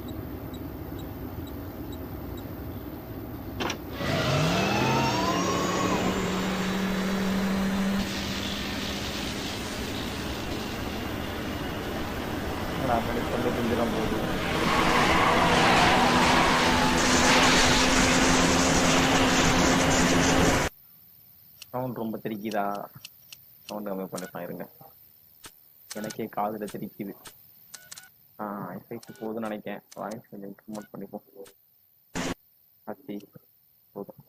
சவுண்ட் ரொம்ப தெரிக்குதா? சவுண்ட் கம்மி பண்ணிக்கலாம் இருங்க. எனக்கே காதுல தெரிக்குது. எஃபெக்ட் போதுன்னு நினைக்கிறேன். வாய்ஸ் கொஞ்சம் இம்ப்ரூவ்மெண்ட் பண்ணிப்போம். ஆச்சி போதும்.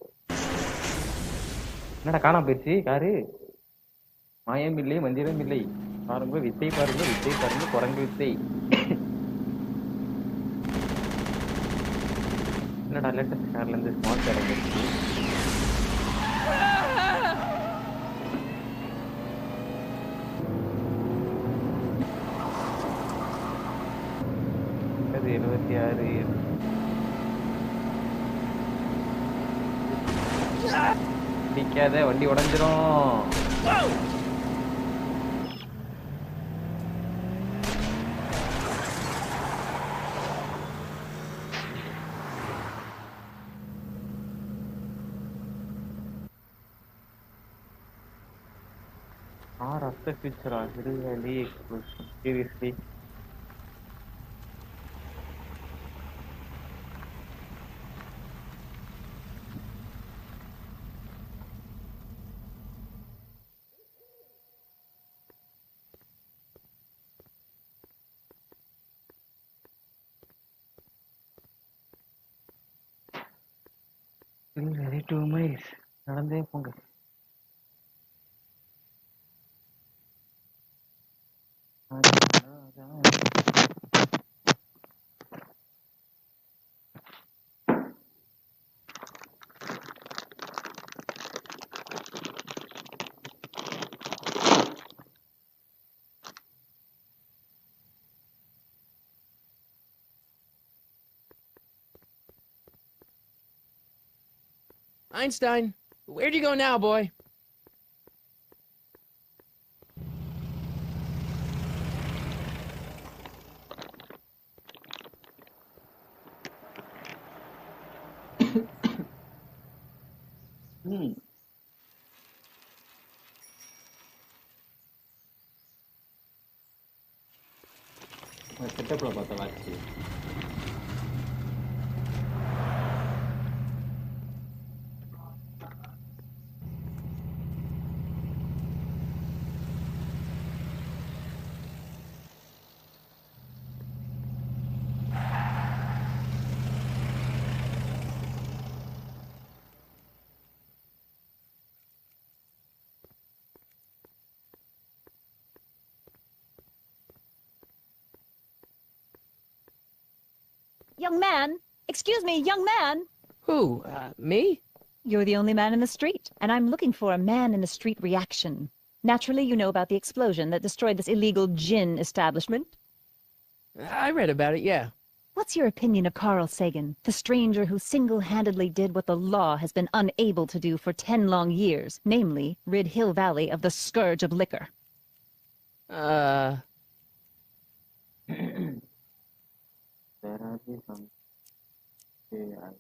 என்னடா காணாம போயிடுச்சு காரு? மாயம் இல்லை மந்திரம் இல்லை. பாருங்க வித்தை பாருங்க வித்தை பாருங்க குரங்கு வித்தை. என்னடா லேட்டஸ்ட் கார்ல இருந்து ஸ்மார்ட் கார் வந்துருச்சு. அது 76 நிக்காத வண்டி உடைஞ்சிரும். After future really seriously. Really 2 miles. நடந்தே போங்க. Einstein, where'd you go now, boy? செட்டப்ல பார்த்த watch Young man! Excuse me, young man! Who? Me? You're the only man in the street, and I'm looking for a man-in-the-street reaction. Naturally, you know about the explosion that destroyed this illegal gin establishment. I read about it, yeah. What's your opinion of Carl Sagan, the stranger who single-handedly did what the law has been unable to do for 10 long years, namely, rid Hill Valley of the scourge of liquor? There are some. Yeah.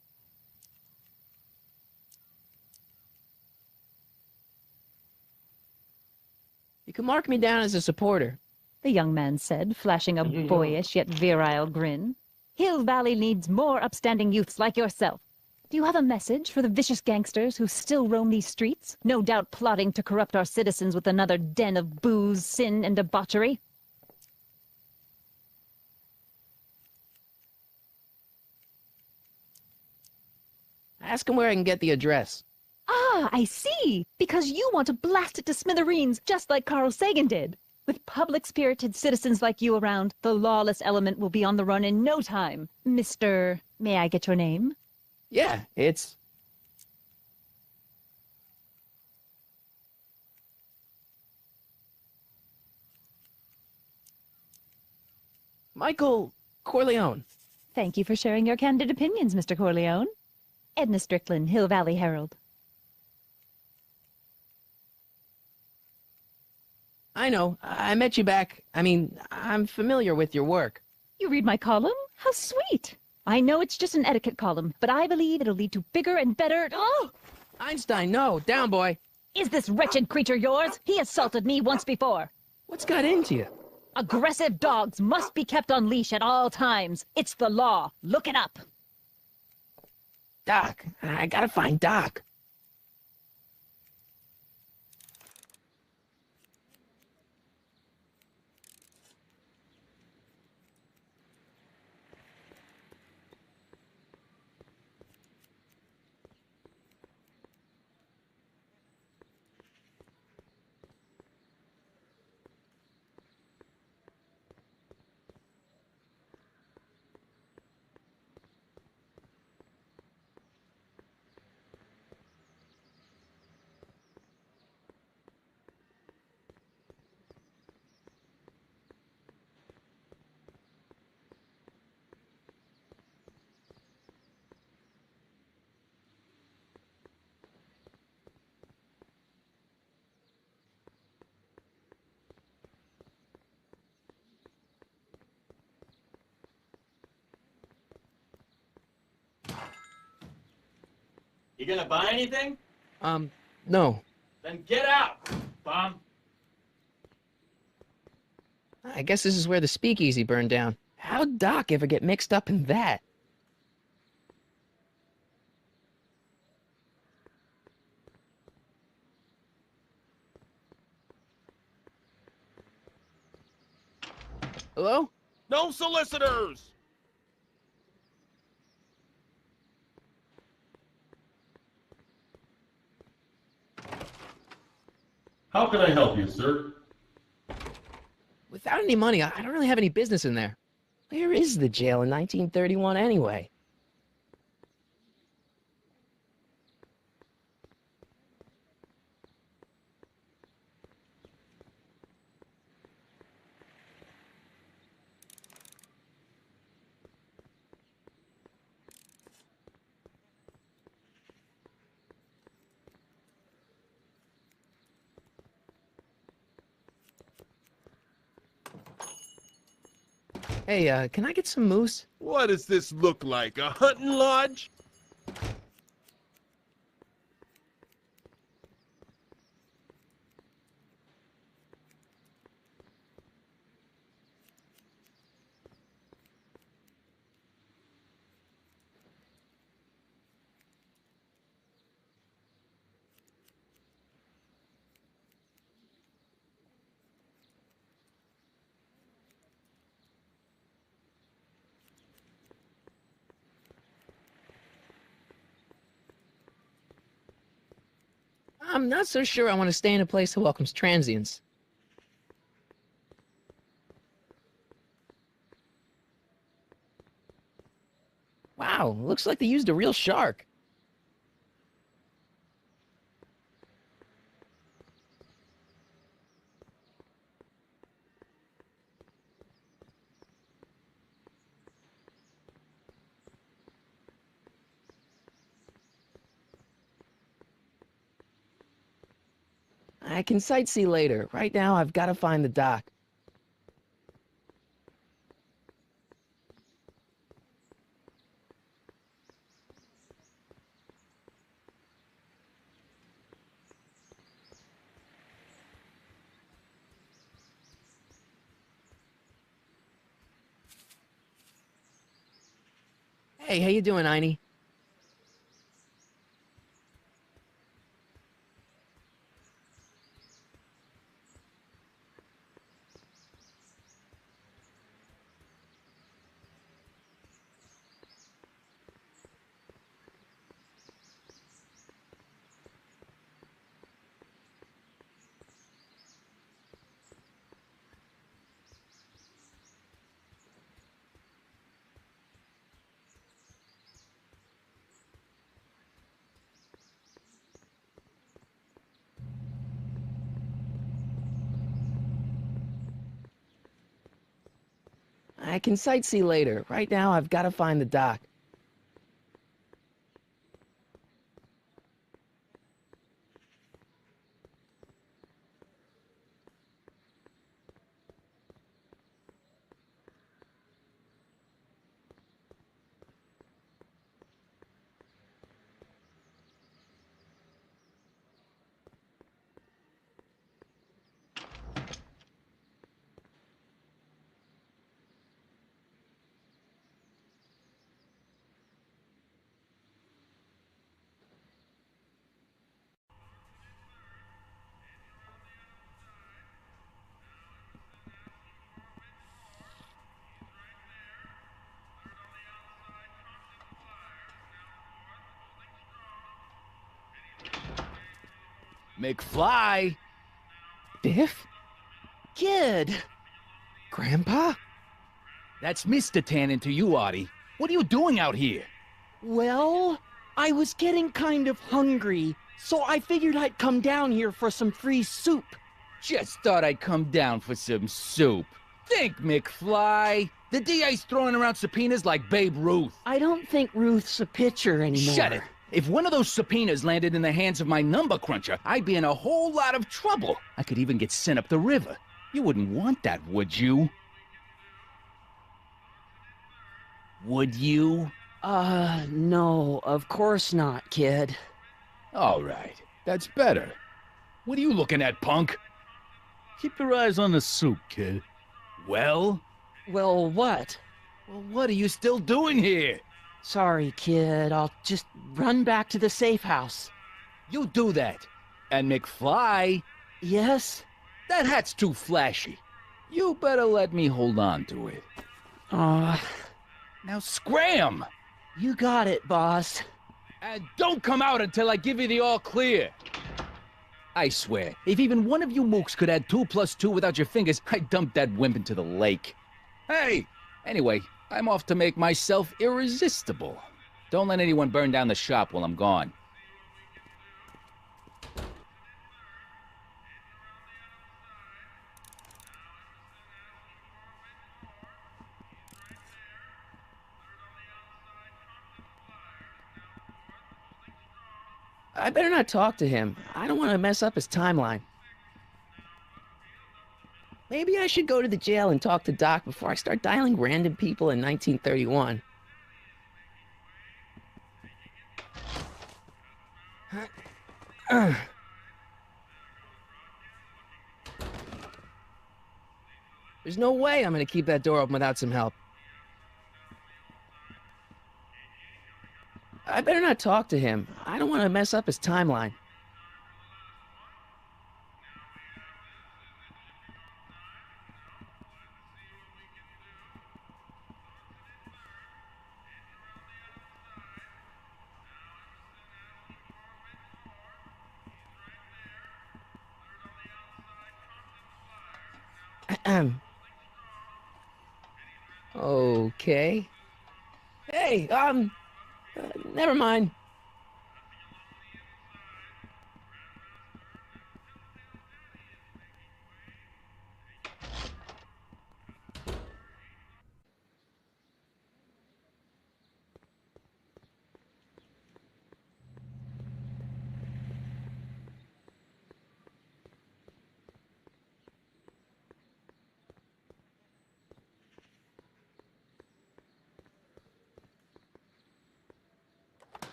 You can mark me down as a supporter. The young man said, flashing a boyish yet virile grin. Hill Valley needs more upstanding youths like yourself. Do you have a message for the vicious gangsters who still roam these streets, no doubt plotting to corrupt our citizens with another den of booze, sin, and debauchery? Ask him where I can get the address. Ah, I see! Because you want to blast it to smithereens, just like Carl Sagan did. With public-spirited citizens like you around, the lawless element will be on the run in no time. Mr. May I get your name? Yeah, it's... Michael Corleone. Thank you for sharing your candid opinions, Mr. Corleone. Edna Strickland, Hill Valley Herald. I know. I met you back. I'm familiar with your work. You read my column? How sweet! I know it's just an etiquette column, but I believe it'll lead to bigger and better... Oh! Einstein, no. Down, boy. Is this wretched creature yours? He assaulted me once before. What's got into you? Aggressive dogs must be kept on leash at all times. It's the law. Look it up. Doc. I gotta find Doc. You gonna buy anything? No. Then get out, bum. I guess this is where the speakeasy burned down. How'd Doc ever get mixed up in that? Hello? No solicitors! How can I help you, sir? Without any money, I don't really have any business in there. Where is the jail in 1931 anyway? Hey, can I get some moose? What does this look like, a hunting lodge? I'm not so sure I want to stay in a place that welcomes transients. Wow, looks like they used a real shark. I can sightsee later. Right now, I've got to find the dock. Hey, how you doing, Einie? I can sightsee later. Right now, I've got to find the dock. McFly! Biff? Kid! Grandpa? That's Mr. Tannen to you, Artie. What are you doing out here? Well, I was getting kind of hungry, so I figured I'd come down here for some free soup. Just thought I'd come down for some soup. Think, McFly! The DA's throwing around subpoenas like Babe Ruth. I don't think Ruth's a pitcher anymore. Shut it! If one of those subpoenas landed in the hands of my number cruncher, I'd be in a whole lot of trouble. I could even get sent up the river. You wouldn't want that, would you? Would you? No, of course not, kid. All right, that's better. What are you looking at, punk? Keep your eyes on the soup, kid. Well? Well, what? Well, what are you still doing here? Sorry, kid. I'll just run back to the safe house. You do that. And McFly? Yes? That hat's too flashy. You better let me hold on to it. Now scram! You got it, boss. And don't come out until I give you the all clear. I swear, if even one of you mooks could add 2 + 2 without your fingers, I'd dump that wimp into the lake. Hey! Anyway, I'm off to make myself irresistible. Don't let anyone burn down the shop while I'm gone. I better not talk to him. I don't want to mess up his timeline. Maybe I should go to the jail and talk to Doc before I start dialing random people in 1931. There's no way I'm gonna keep that door open without some help. I better not talk to him. I don't want to mess up his timeline. Okay. Hey, never mind.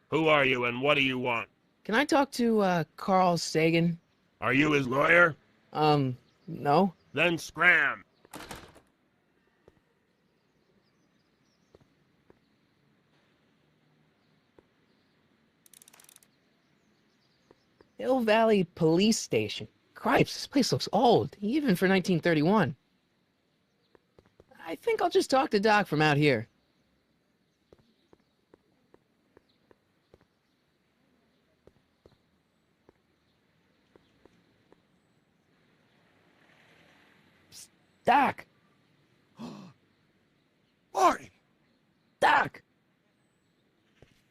Who are you and what do you want? Can I talk to, Carl Sagan? Are you his lawyer? No. Then scram. Hill Valley Police Station. Cripes, this place looks old, even for 1931. I think I'll just talk to Doc from out here. Psst, Doc! Marty! Doc!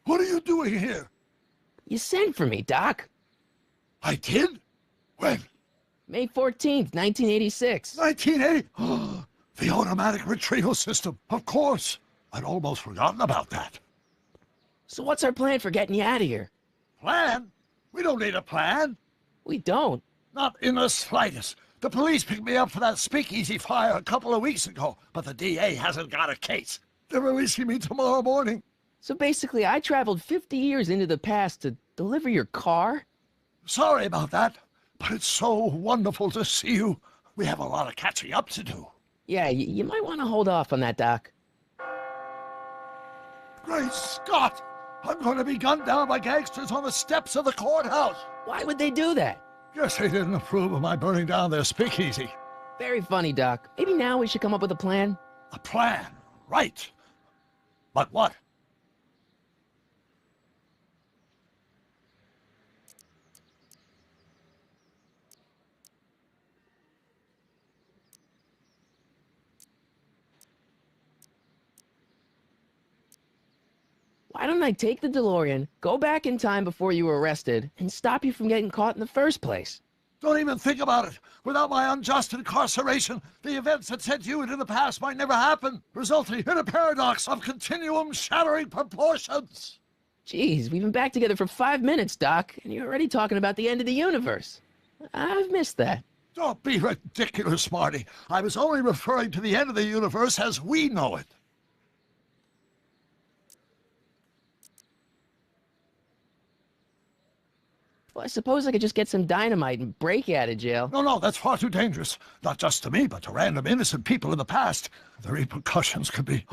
What are you doing here? You sent for me, Doc. I did? When? May 14th, 1986. 1980? The automatic retrieval system. Of course. I'd almost forgotten about that. So what's our plan for getting you out of here? Plan? We don't need a plan. We don't. Not in the slightest. The police picked me up for that speakeasy fire a couple of weeks ago, but the DA hasn't got a case. They're releasing me tomorrow morning. So basically, I traveled 50 years into the past to deliver your car? Sorry about that, but it's so wonderful to see you. We have a lot of catching up to do. Yeah, you might want to hold off on that, Doc. Great Scott! I'm going to be gunned down by gangsters on the steps of the courthouse. Why would they do that? Guess they didn't approve of my burning down their speakeasy. Very funny, Doc. Maybe now we should come up with a plan? A plan, right. But what? Why don't I take the DeLorean, go back in time before you were arrested, and stop you from getting caught in the first place? Don't even think about it. Without my unjust incarceration, the events that sent you into the past might never happen, resulting in a paradox of continuum-shattering proportions. Jeez, we've been back together for 5 minutes, Doc, and you're already talking about the end of the universe. I've missed that. Don't be ridiculous, Marty. I was only referring to the end of the universe as we know it. Well, I suppose I could just get some dynamite and break you out of jail. No, that's far too dangerous. Not just to me, but to random innocent people in the past. The repercussions could be...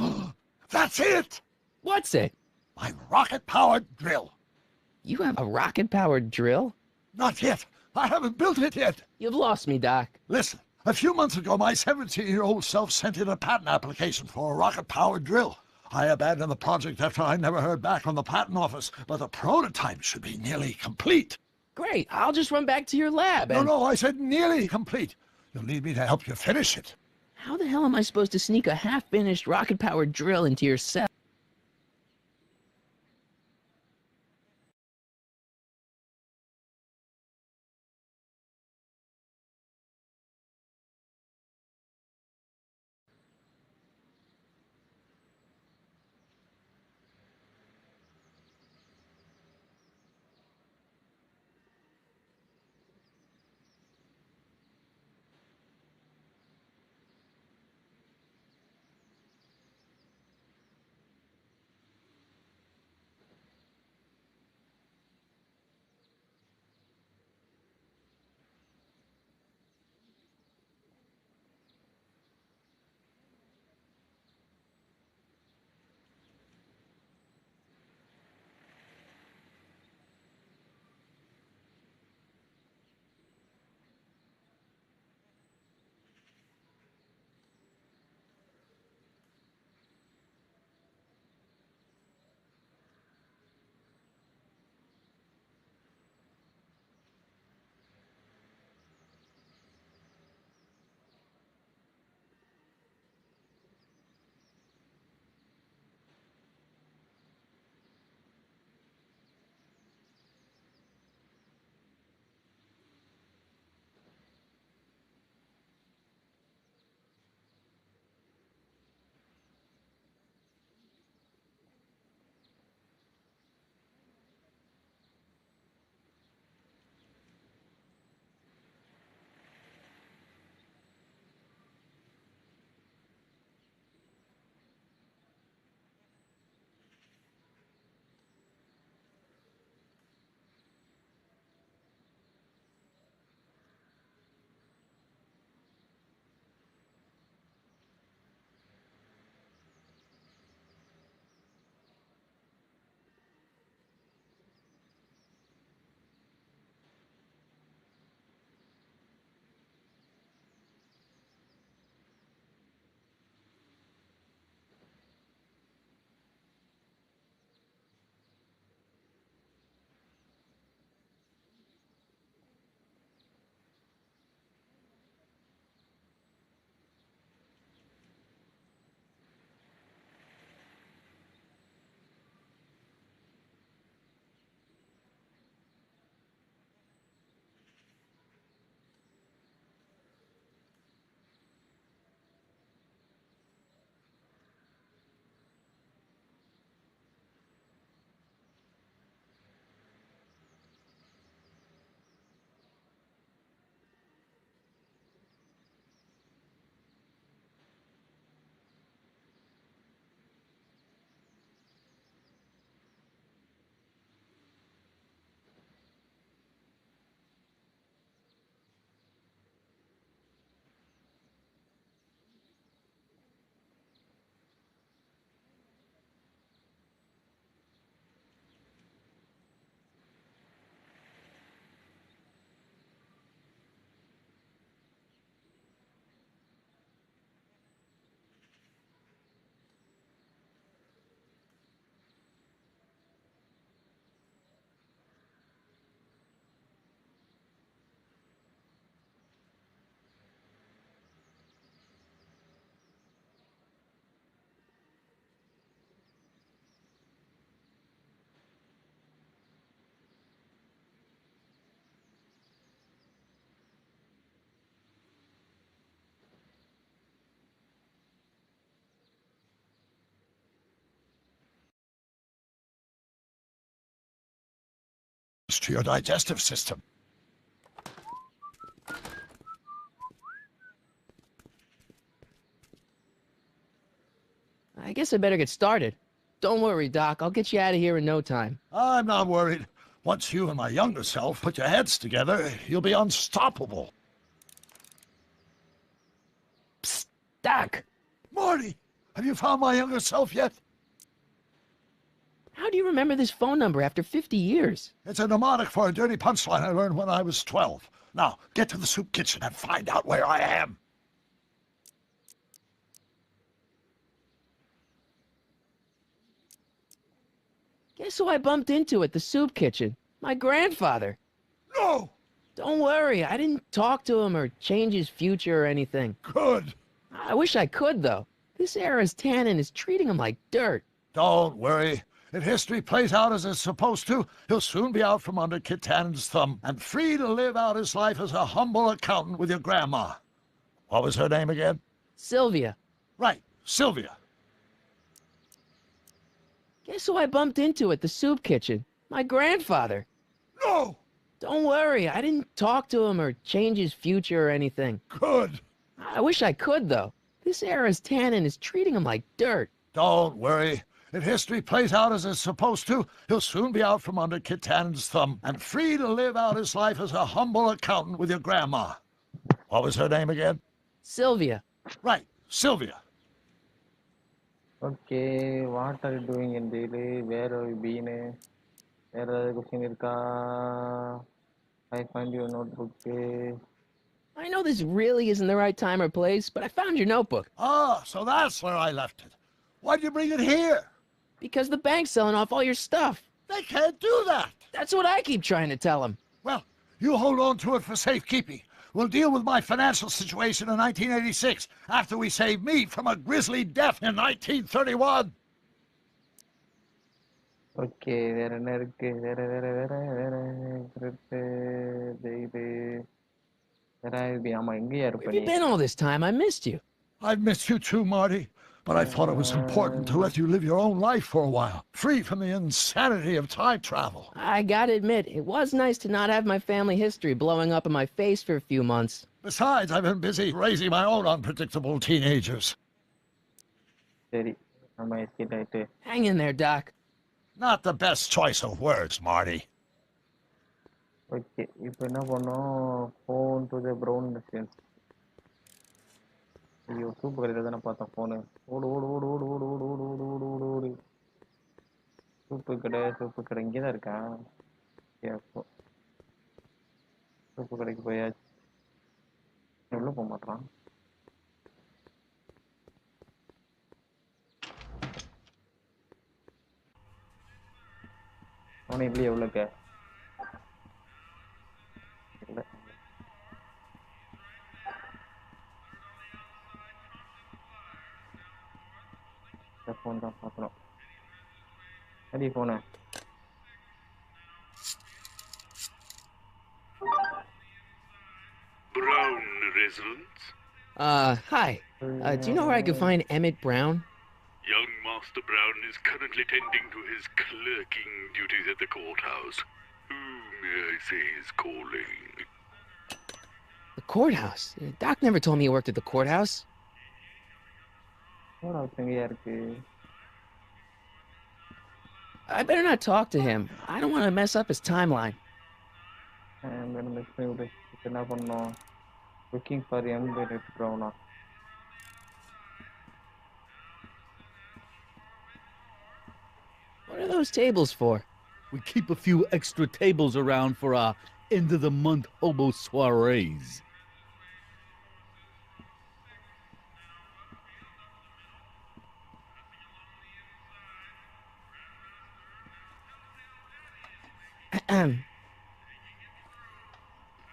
That's it! What's it? My rocket-powered drill. You have a rocket-powered drill? Not yet. I haven't built it yet. You've lost me, Doc. Listen, a few months ago, my 17-year-old self sent in a patent application for a rocket-powered drill. I abandoned the project after I never heard back from the patent office, but the prototype should be nearly complete. Great, I'll just run back to your lab and... No, I said nearly complete. You'll need me to help you finish it. How the hell am I supposed to sneak a half-finished rocket-powered drill into your cell? to your digestive system. I guess I better get started. Don't worry, Doc. I'll get you out of here in no time. I'm not worried. Once you and my younger self put your heads together, you'll be unstoppable. Psst, Doc! Marty, have you found my younger self yet? How do you remember this phone number after 50 years? It's a mnemonic for a dirty punchline I learned when I was 12. Now, get to the soup kitchen and find out where I am. Guess who I bumped into at the soup kitchen? My grandfather. No! Don't worry, I didn't talk to him or change his future or anything. Good. I wish I could, though. This era's tannin is treating him like dirt. Don't worry. If history plays out as it's supposed to, he'll soon be out from under Kit Tannen's thumb and free to live out his life as a humble accountant with your grandma. What was her name again? Sylvia. Right, Sylvia. Guess who I bumped into at the soup kitchen? My grandfather. No! Don't worry, I didn't talk to him or change his future or anything. Good. I wish I could, though. This era's tannin is treating him like dirt. Don't worry. If history plays out as it's supposed to, he'll soon be out from under Kit Tannen's thumb and free to live out his life as a humble accountant with your grandma. What was her name again? Sylvia. Right, Sylvia. Okay, what are you doing in daily? Where have you been? Where are you question? I find your notebook. I know this really isn't the right time or place, but I found your notebook. Ah, so that's where I left it. Why'd you bring it here? Because the bank's selling off all your stuff. They can't do that. That's what I keep trying to tell them. Well, you hold on to it for safekeeping. We'll deal with my financial situation in 1986 after we save me from a grisly death in 1931. Okay, where have you been all this time? I missed you. I've missed you too, Marty. But I thought it was important to let you live your own life for a while, free from the insanity of time travel. I gotta admit, it was nice to not have my family history blowing up in my face for a few months. Besides, I've been busy raising my own unpredictable teenagers. Hang in there, Doc. Not the best choice of words, Marty. Okay, இப்போ என்ன பண்ணோம்? Phone to the brown distance. ஐயோ soup கடையில் தானே பார்த்தேன் phone. ஓடு ஓடு ஓடு ஓடு ஓடு ஓடு ஓடு ஓடு ஓடு ஓடு ஓடு. சூப்பு கடை இங்கே தான் இருக்கான். சூப்பு கடைக்கு போயாச்சு. உள்ளே போக மாட்டான். அவனை இல்லையே உள்ளக்க. இல்லை. phone தான் பார்க்கணும். அடி phone. Brown residence? Hi. Do you know where I could find Emmett Brown? Young Master Brown is currently tending to his clerking duties at the courthouse. Who may I say is calling? The courthouse? Doc never told me he worked at the courthouse. I better not talk to him. I don't want to mess up his timeline. I'm gonna miss me. Looking for Emmett Brown. What are those tables for? We keep a few extra tables around for our end-of-the-month hobo soirees.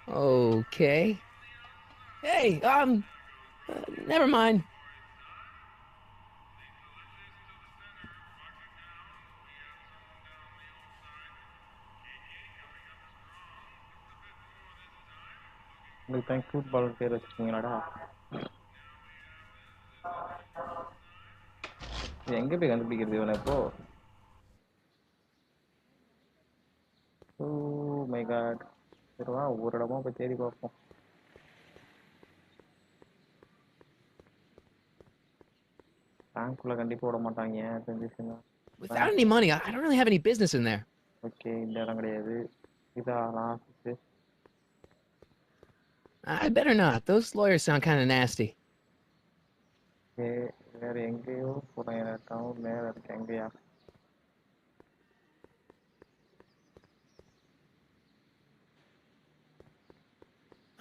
Okay. Hey, never mind. உங்களுக்கு தான் cute பால் பேர் வச்சுக்கீங்களாடா. எங்க போய் கண்டுபிடிக்கிறது இவனை இப்போ? My God. சரி வா ஒவ்வொரு இடமா போய் தேடி பார்ப்போம். பேங்க்குள்ள கண்டிப்பா விட மாட்டாங்க தெரிஞ்சிச்சுன்னா. Without any money, I don't really have any business in there. Okay இந்த இடம் கிடையாது. இதான் office. I better not. Those lawyers sound kind of nasty. Okay வேற எங்கேயோ போகிறேன். டவுன் மேலே இருக்கு எங்கேயா?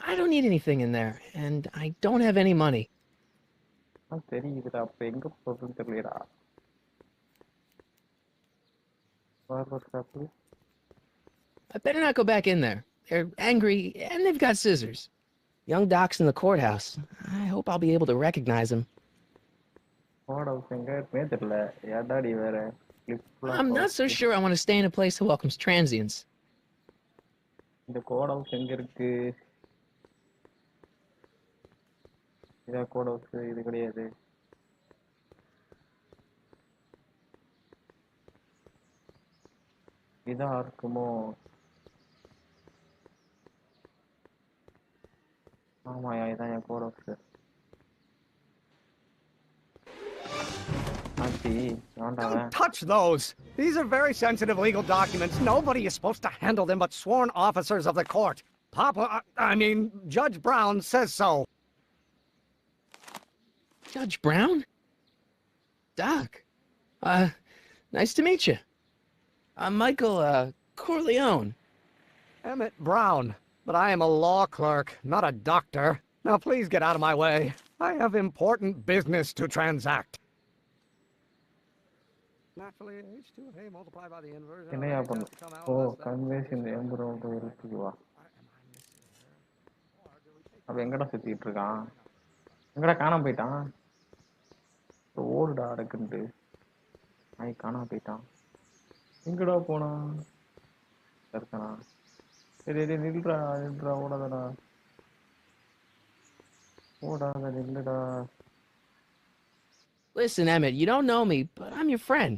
I don't need anything in there, and I don't have any money. தெரியுதுடா. அப்போ எங்கே போகிறதுன்னு தெரியலடா. Barber shop. I better not go back in there. They're angry, and they've got scissors. Young Doc's in the courthouse. I hope I'll be able to recognize him. Court house எங்கே இருக்குமே தெரியல. ஏடாடி வேற. I'm not so sure I want to stay in a place that welcomes transients. இந்த code house எங்கே இருக்கு? இதான் code house. இது கிடையாது. இதான் இருக்குமோ? ஆமாயா இதான் என் கோட் house. Don't touch those! These are very sensitive legal documents. Nobody is supposed to handle them but sworn officers of the court. Judge Brown says so. Judge Brown? Doc. Nice to meet you. I'm Michael, Corleone. Emmett Brown. But I am a law clerk, not a doctor. Now please get out of my way. I have important business to transact. Naturally, H2A multiplied by the inverse. என்னையா பண்ணு? ஓ கன்வேஷன் எம்புரோடு இருக்குவா. அப்ப எங்கடா சுத்திட்டு இருக்கான்? எங்கடா காணாம போயிட்டான்? ஓடுடா அடக்குண்டு. நாய் காணாம போயிட்டான். எங்கடா போனான்? இருக்கானா? சரி நில்றா ஓடாதடா. ஓடாத நில்லுடா. Listen, Emmett, you don't know me, but I'm your friend.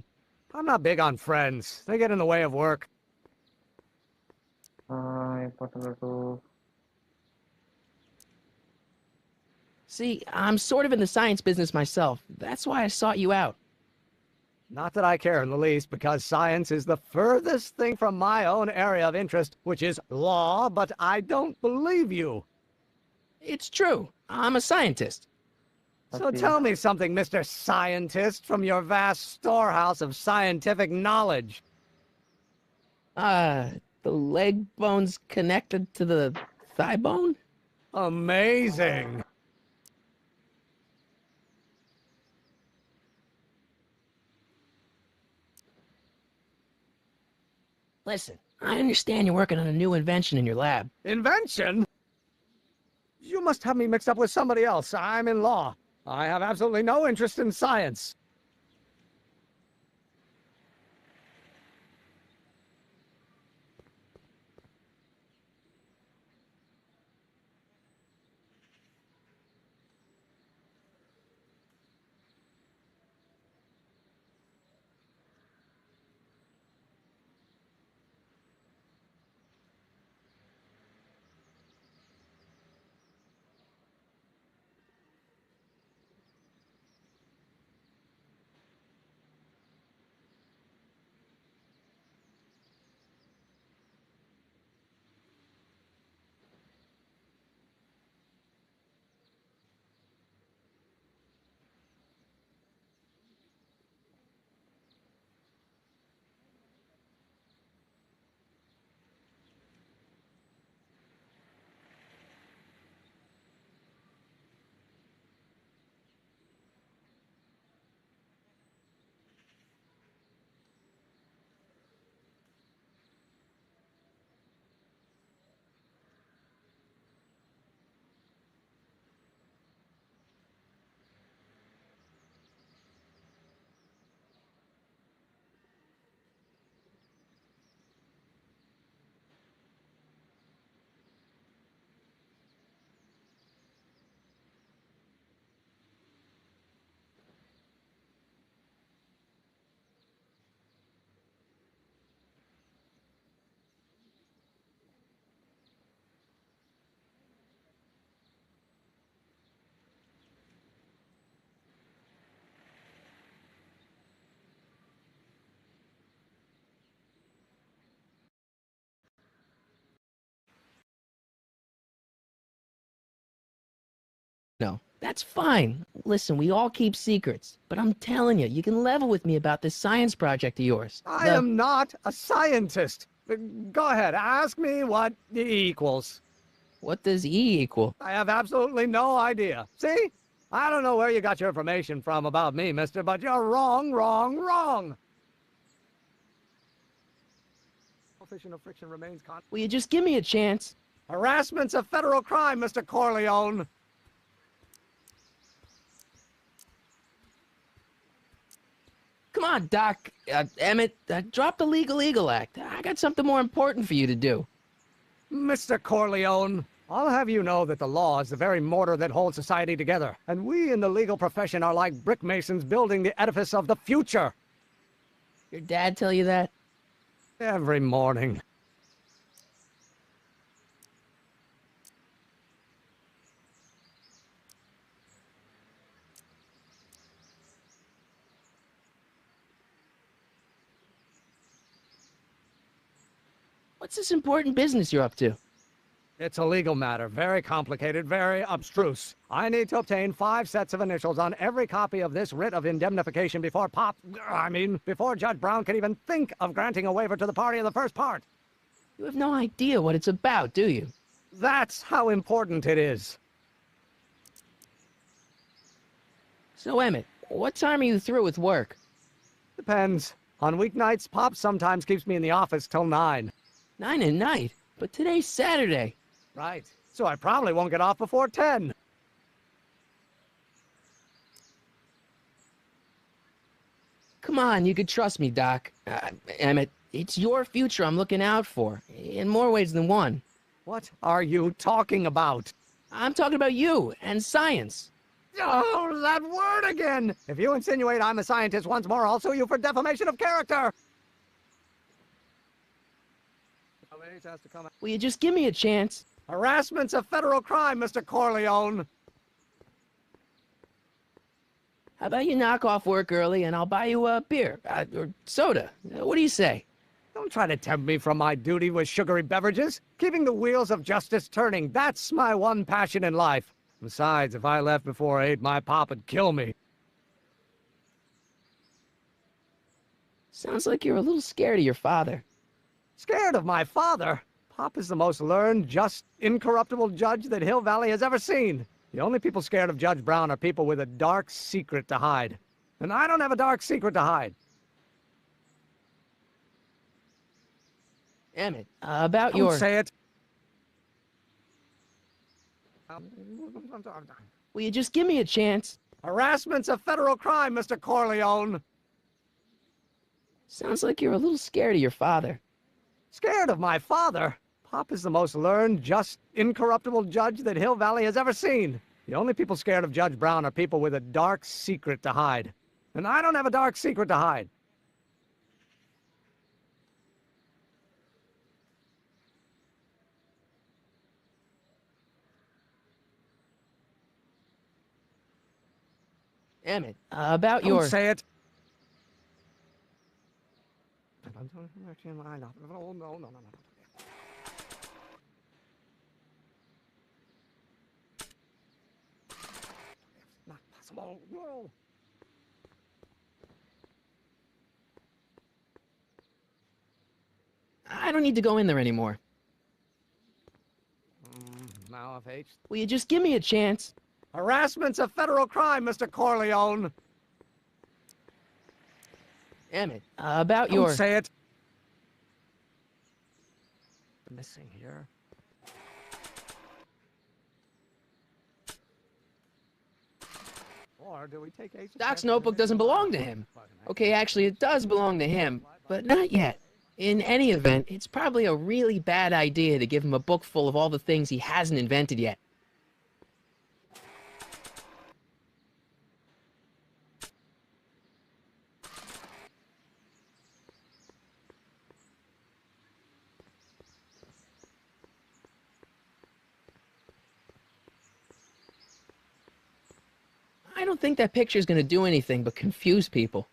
I'm not big on friends. They get in the way of work. See, I'm sort of in the science business myself. That's why I sought you out. Not that I care in the least, because science is the furthest thing from my own area of interest, which is law, but I don't believe you. It's true. I'm a scientist. So tell me something, Mr. Scientist, from your vast storehouse of scientific knowledge. The leg bone's connected to the thigh bone? Amazing. Listen, I understand you're working on a new invention in your lab. Invention? You must have me mixed up with somebody else. I'm in law. I have absolutely no interest in science. No, that's fine. Listen, we all keep secrets, but I'm telling you, you can level with me about this science project of yours. I am not a scientist. Go ahead, ask me what E equals. What does E equal? I have absolutely no idea. See? I don't know where you got your information from about me, mister, but you're wrong, wrong, wrong. Coefficient of friction remains constant. Will you just give me a chance? Harassment's a federal crime, Mr. Corleone. Come on, Doc. Emmett, drop the Legal Eagle Act. I got something more important for you to do. Mr. Corleone, I'll have you know that the law is the very mortar that holds society together, and we in the legal profession are like brick masons building the edifice of the future. Your dad tell you that? Every morning. What's this important business you're up to? It's a legal matter, very complicated, very abstruse. I need to obtain 5 sets of initials on every copy of this writ of indemnification before before Judge Brown can even think of granting a waiver to the party in the first part. You have no idea what it's about, do you? That's how important it is. So, Emmett, what time are you through with work? Depends. On weeknights, Pop sometimes keeps me in the office till 9. 9 at night? But today's Saturday. Right. So I probably won't get off before 10. Come on, you could trust me, Doc. Emmett, it's your future I'm looking out for, in more ways than one. What are you talking about? I'm talking about you and science. Oh, that word again! If you insinuate I'm a scientist once more, I'll sue you for defamation of character! Will you just give me a chance? Harassment's a federal crime, Mr. Corleone. How about you knock off work early and I'll buy you a beer or soda? What do you say? Don't try to tempt me from my duty with sugary beverages. Keeping the wheels of justice turning, that's my one passion in life. Besides, if I left before 8, my pop would kill me. Sounds like you're a little scared of your father. Scared of my father? Pop is the most learned, just, incorruptible judge that Hill Valley has ever seen. The only people scared of Judge Brown are people with a dark secret to hide. And I don't have a dark secret to hide. Emmett, about Don't your... say it. Will you just give me a chance? Harassment's a federal crime, Mr. Corleone. Sounds like you're a little scared of your father. Scared of my father? Pop is the most learned, just, incorruptible judge that Hill Valley has ever seen. The only people scared of Judge Brown are people with a dark secret to hide. And I don't have a dark secret to hide. Emmett, about Don't your... say it. Oh, no. Not possible. No. I don't need to go in there anymore. Now if H... Will you just give me a chance? Harassment's a federal crime, Mr. Corleone. Emmett, about Don't your... say it. Missing here. Or do we take H? Doc's notebook doesn't belong to him. Okay, actually, it does belong to him, but not yet. In any event, it's probably a really bad idea to give him a book full of all the things he hasn't invented yet. I don't think that picture's gonna do anything but confuse people.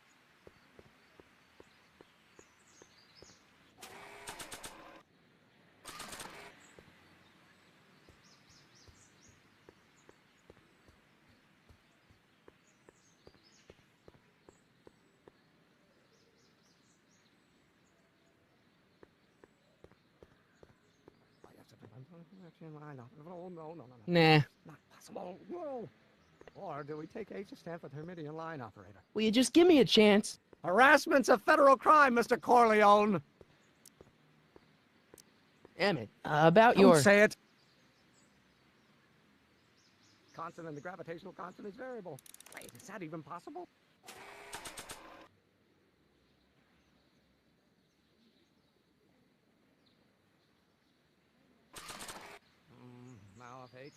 No, no, no, no. Nah. Not possible. No. Or do we take H to stand for the Hermitian line operator? Will you just give me a chance? Harassment's a federal crime, Mr. Corleone. Emmett, about Don't your... say it. Constant and the gravitational constant is variable. Wait, is that even possible? Now if H...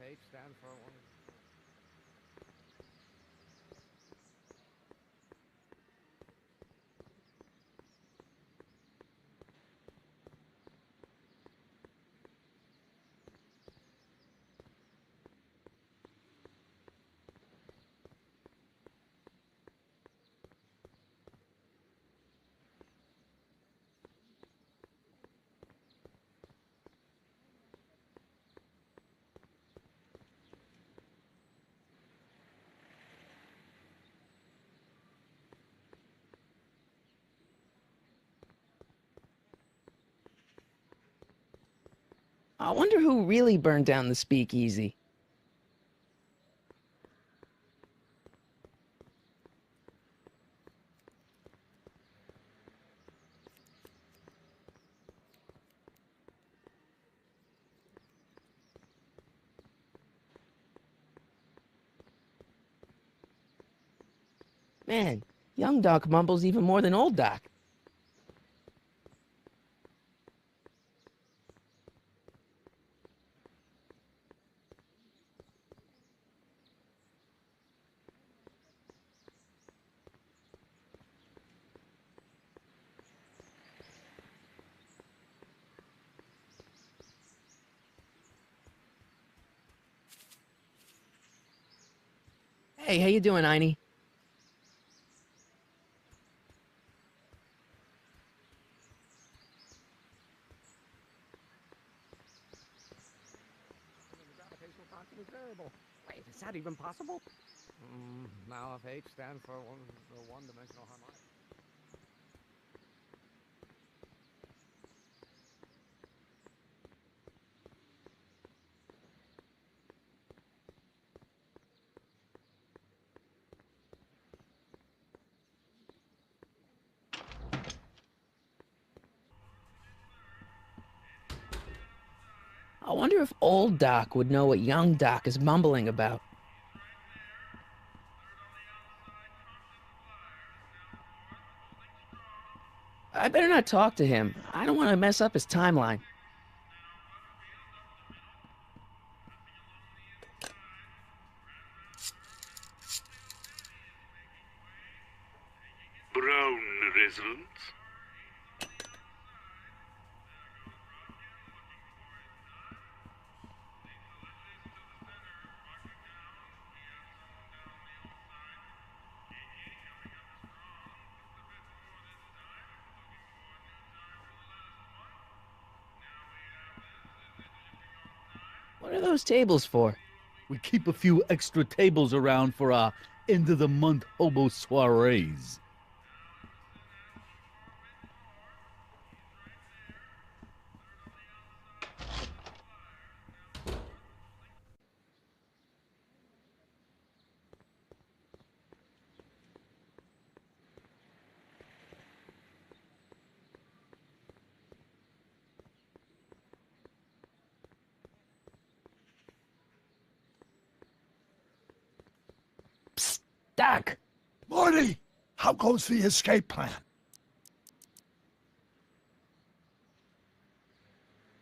H stand for one. I wonder who really burned down the speakeasy. Man, young Doc mumbles even more than old Doc. Hey, how you doing, Einie? Wait, is that even possible? Now if H stand for the one-dimensional harmonic. I wonder if old Doc would know what young Doc is mumbling about. I better not talk to him. I don't want to mess up his timeline. Brown residents. What are those tables for? We keep a few extra tables around for our end-of-the-month hobo soirees. Doc! Morty! How goes the escape plan?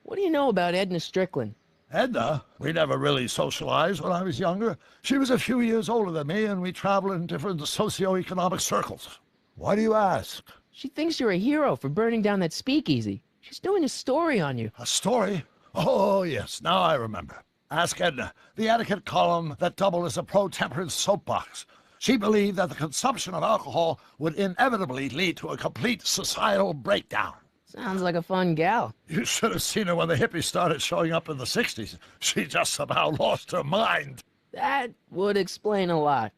What do you know about Edna Strickland? Edna? We never really socialized when I was younger. She was a few years older than me, and we traveled in different socioeconomic circles. Why do you ask? She thinks you're a hero for burning down that speakeasy. She's doing a story on you. A story? Oh, yes, now I remember. Ask Edna, the etiquette column that doubled as a pro-temperance soapbox. She believed that the consumption of alcohol would inevitably lead to a complete societal breakdown. Sounds like a fun gal. You should have seen her when the hippies started showing up in the 60s. She just somehow lost her mind. That would explain a lot.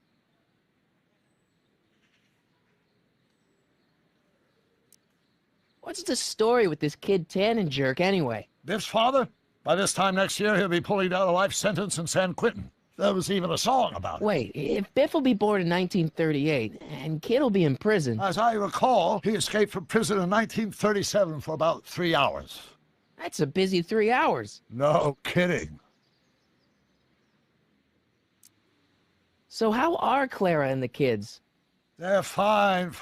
What's the story with this kid Tannenjerk anyway? Biff's father? By this time next year, he'll be pulling down a life sentence in San Quentin. There was even a song about it. Wait, if Biff will be born in 1938, and Kid will be in prison... As I recall, he escaped from prison in 1937 for about 3 hours. That's a busy 3 hours. No kidding. So how are Clara and the kids? They're fine.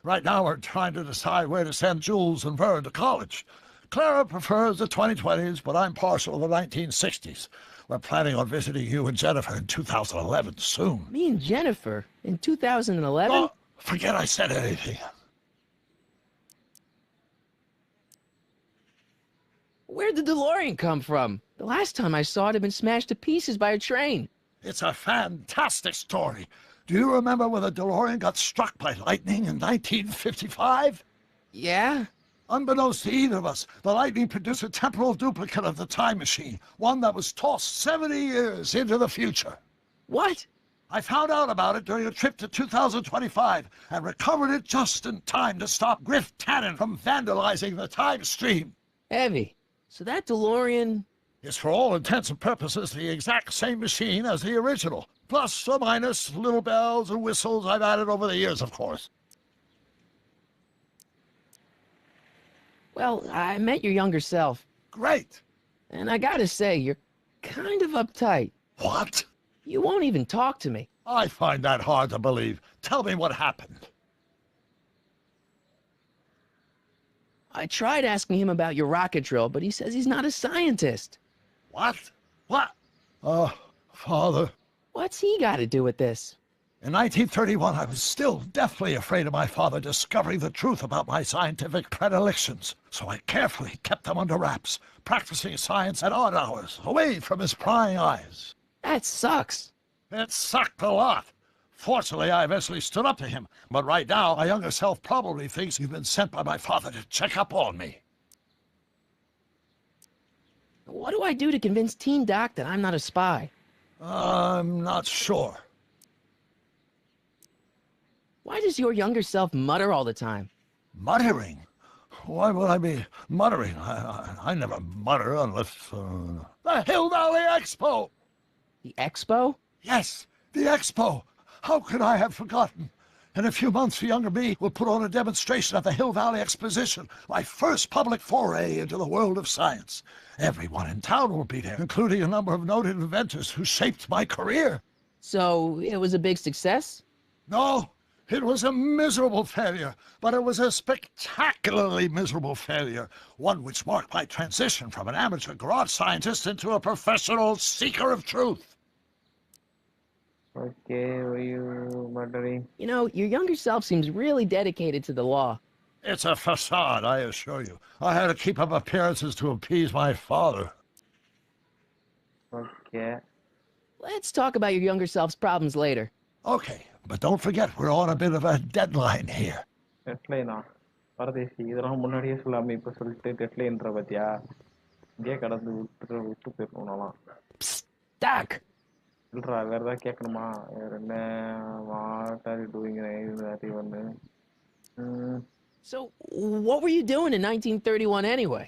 Right now, we're trying to decide where to send Jules and Vern to college. Clara prefers the 2020s, but I'm partial to the 1960s. We're planning on visiting you and Jennifer in 2011 soon. Me and Jennifer? In 2011? Oh, forget I said anything. Where'd the DeLorean come from? The last time I saw it had been smashed to pieces by a train. It's a fantastic story. Do you remember when the DeLorean got struck by lightning in 1955? Yeah? Unbeknownst to either of us, the lightning produced a temporal duplicate of the time machine, one that was tossed 70 years into the future. What? I found out about it during a trip to 2025 and recovered it just in time to stop Griff Tannen from vandalizing the time stream. Heavy. So that DeLorean... is for all intents and purposes the exact same machine as the original. Plus or minus little bells and whistles I've added over the years, of course. Well, I met your younger self. Great. And I gotta say, you're kind of uptight. What? You won't even talk to me. I find that hard to believe. Tell me what happened. I tried asking him about your rocket drill, but he says he's not a scientist. What? What? Father. What's he got to do with this? In 1931, I was still deathly afraid of my father discovering the truth about my scientific predilections, so I carefully kept them under wraps, practicing science at odd hours, away from his prying eyes. That sucks. It sucked a lot. Fortunately, I eventually stood up to him, but right now, my younger self probably thinks you've been sent by my father to check up on me. What do I do to convince Teen Doc that I'm not a spy? I'm not sure. Why does your younger self mutter all the time? Muttering? Why would I be muttering? I never mutter unless... The Hill Valley Expo! The Expo? Yes, the Expo! How could I have forgotten? In a few months, younger me will put on a demonstration at the Hill Valley Exposition, my first public foray into the world of science. Everyone in town will be there, including a number of noted inventors who shaped my career. So, it was a big success? No, it was a miserable failure, but it was a spectacularly miserable failure, one which marked my transition from an amateur garage scientist into a professional seeker of truth. Okay, were you muttering? You know, your younger self seems really dedicated to the law. It's a facade, I assure you. I had to keep up appearances to appease my father. Okay. Let's talk about your younger self's problems later. Okay, but don't forget we're on a bit of a deadline here. டெட்லைனா பரதேசி இதெல்லாம் முன்னாடியே சொல்லாம இப்ப சொல்லிட்டு டெட்லைன்ற பத்தியா இங்கே கடந்து விட்டு போயிடணும்னாலாம் Doc! இல்லைடா வேற ஏதாவது கேட்கணுமா வேற என்ன வாட் ஆர் யூ டூயிங் ஒன்று So, what were you doing in 1931 anyway?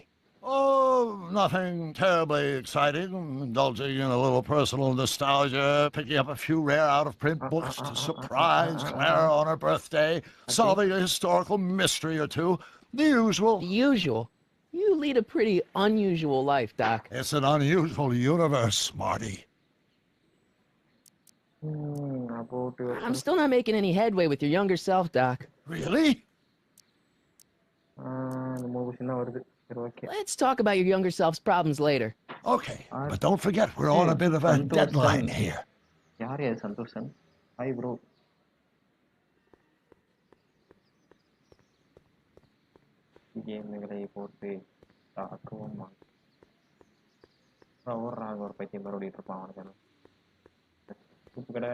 Oh, nothing terribly exciting. Indulging in a little personal nostalgia, picking up a few rare out-of-print books to surprise Clara on her birthday, solving a historical mystery or two. The usual. The usual? You lead a pretty unusual life, Doc. It's an unusual universe, Marty. I'm still not making any headway with your younger self, Doc. Really? Let's talk about your younger self's problems later. Okay, but don't forget we're on a bit of a deadline here. யார் Santhoshan hi bro கேம்களை போட்டு தாக்குவோம் ஓடுறாங்க ஒரு பைத்தியம் மறுபடியும் இருப்பான் அவனுக்கு soup கடை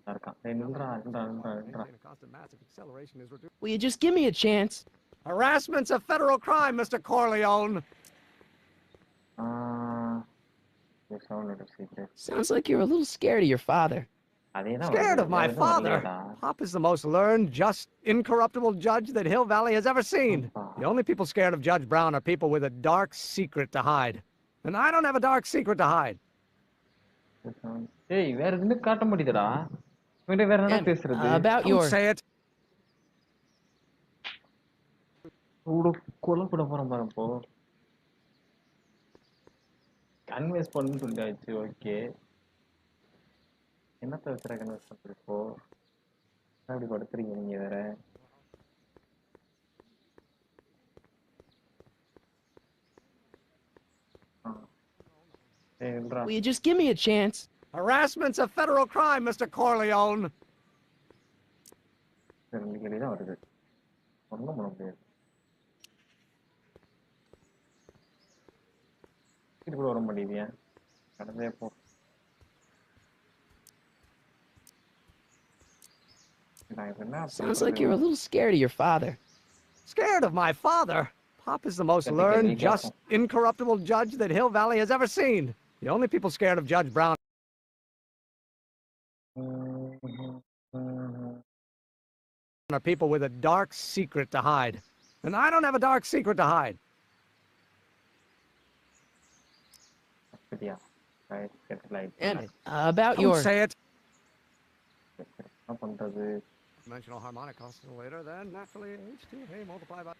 இருக்கான். டேய் நில்றா நில்றா நில்றா நில்றா. Maintain a constant massive acceleration is reduced. Will you just give me a chance? Harassment's a federal crime, Mr. Corleone. You sounded a secret. Sounds like you're a little scared of your father. அதேதான் Scared வருது. of my அதுதான் father? வரலையேடா. Pop is the most learned, just, incorruptible judge that Hill Valley has ever seen. The only people scared of Judge Brown are people with a dark secret to hide. And I don't have a dark secret to hide. ஏய் வேற எதுவுமே காட்ட முடியுதுடா. இவன்கிட்ட வேற என்ன பேசுறது? About Don't your... say it. கொலை கூட போறோம் பாரு இப்போ. கன்வென்ஸ் பண்ணு சொல்லியாச்சு. ஓகே. என்னத்த வச்சுற கன்வென்ஸ் பண்றது இப்போ? அப்படி படுத்துறீங்க நீங்க வேற. ஏய் நில்றா. Will you just give me a chance? Harassment's a federal crime, Mr. Corleone. ரெண்டு கேள்வி தான் வருது. ஒண்ணும் பண்ண முடியாது. இது கூட வர மாட்டேங்குது. கடந்தே போ. Sounds like you're a little scared of your father. Scared of my father? Pop is the most learned, just, incorruptible judge that Hill Valley has ever seen. The only people scared of Judge Brown are people with a dark secret to hide. And I don't have a dark secret to hide. Emmett, about Don't your... say it. என்ன பண்றது? Dimensional harmonic oscillator, then naturally H2A multiplied by...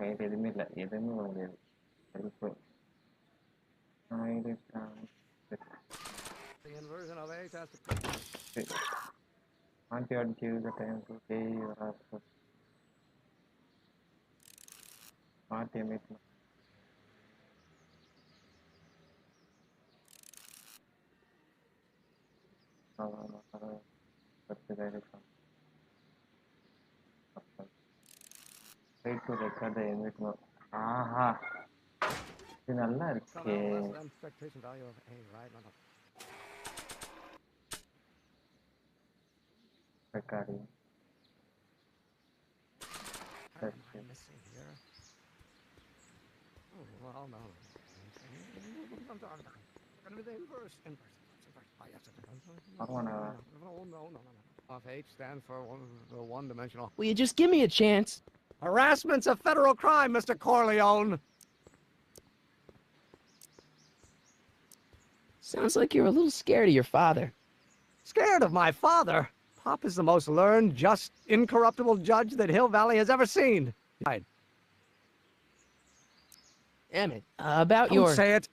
கையில் எதுவுமே இல்லை. எதுவுமே பண்ண முடியாது. கருப்பு. The inversion of H has to... Anti-additive the time to pay your answer. Emit. Try to record the emit mode. Aha! இது நல்லா இருக்கே. Expectation value of A, right? No, no. Recording. What am I missing here? Oh, well, no. I'm going to be the inverse. Oh, yes. No. Of H stands for one-dimensional. Will you just give me a chance? Harassment's a federal crime, Mr. Corleone. Sounds like you're a little scared of your father. Scared of my father? Pop is the most learned, just, incorruptible judge that Hill Valley has ever seen. Emmett, about Don't your... say it.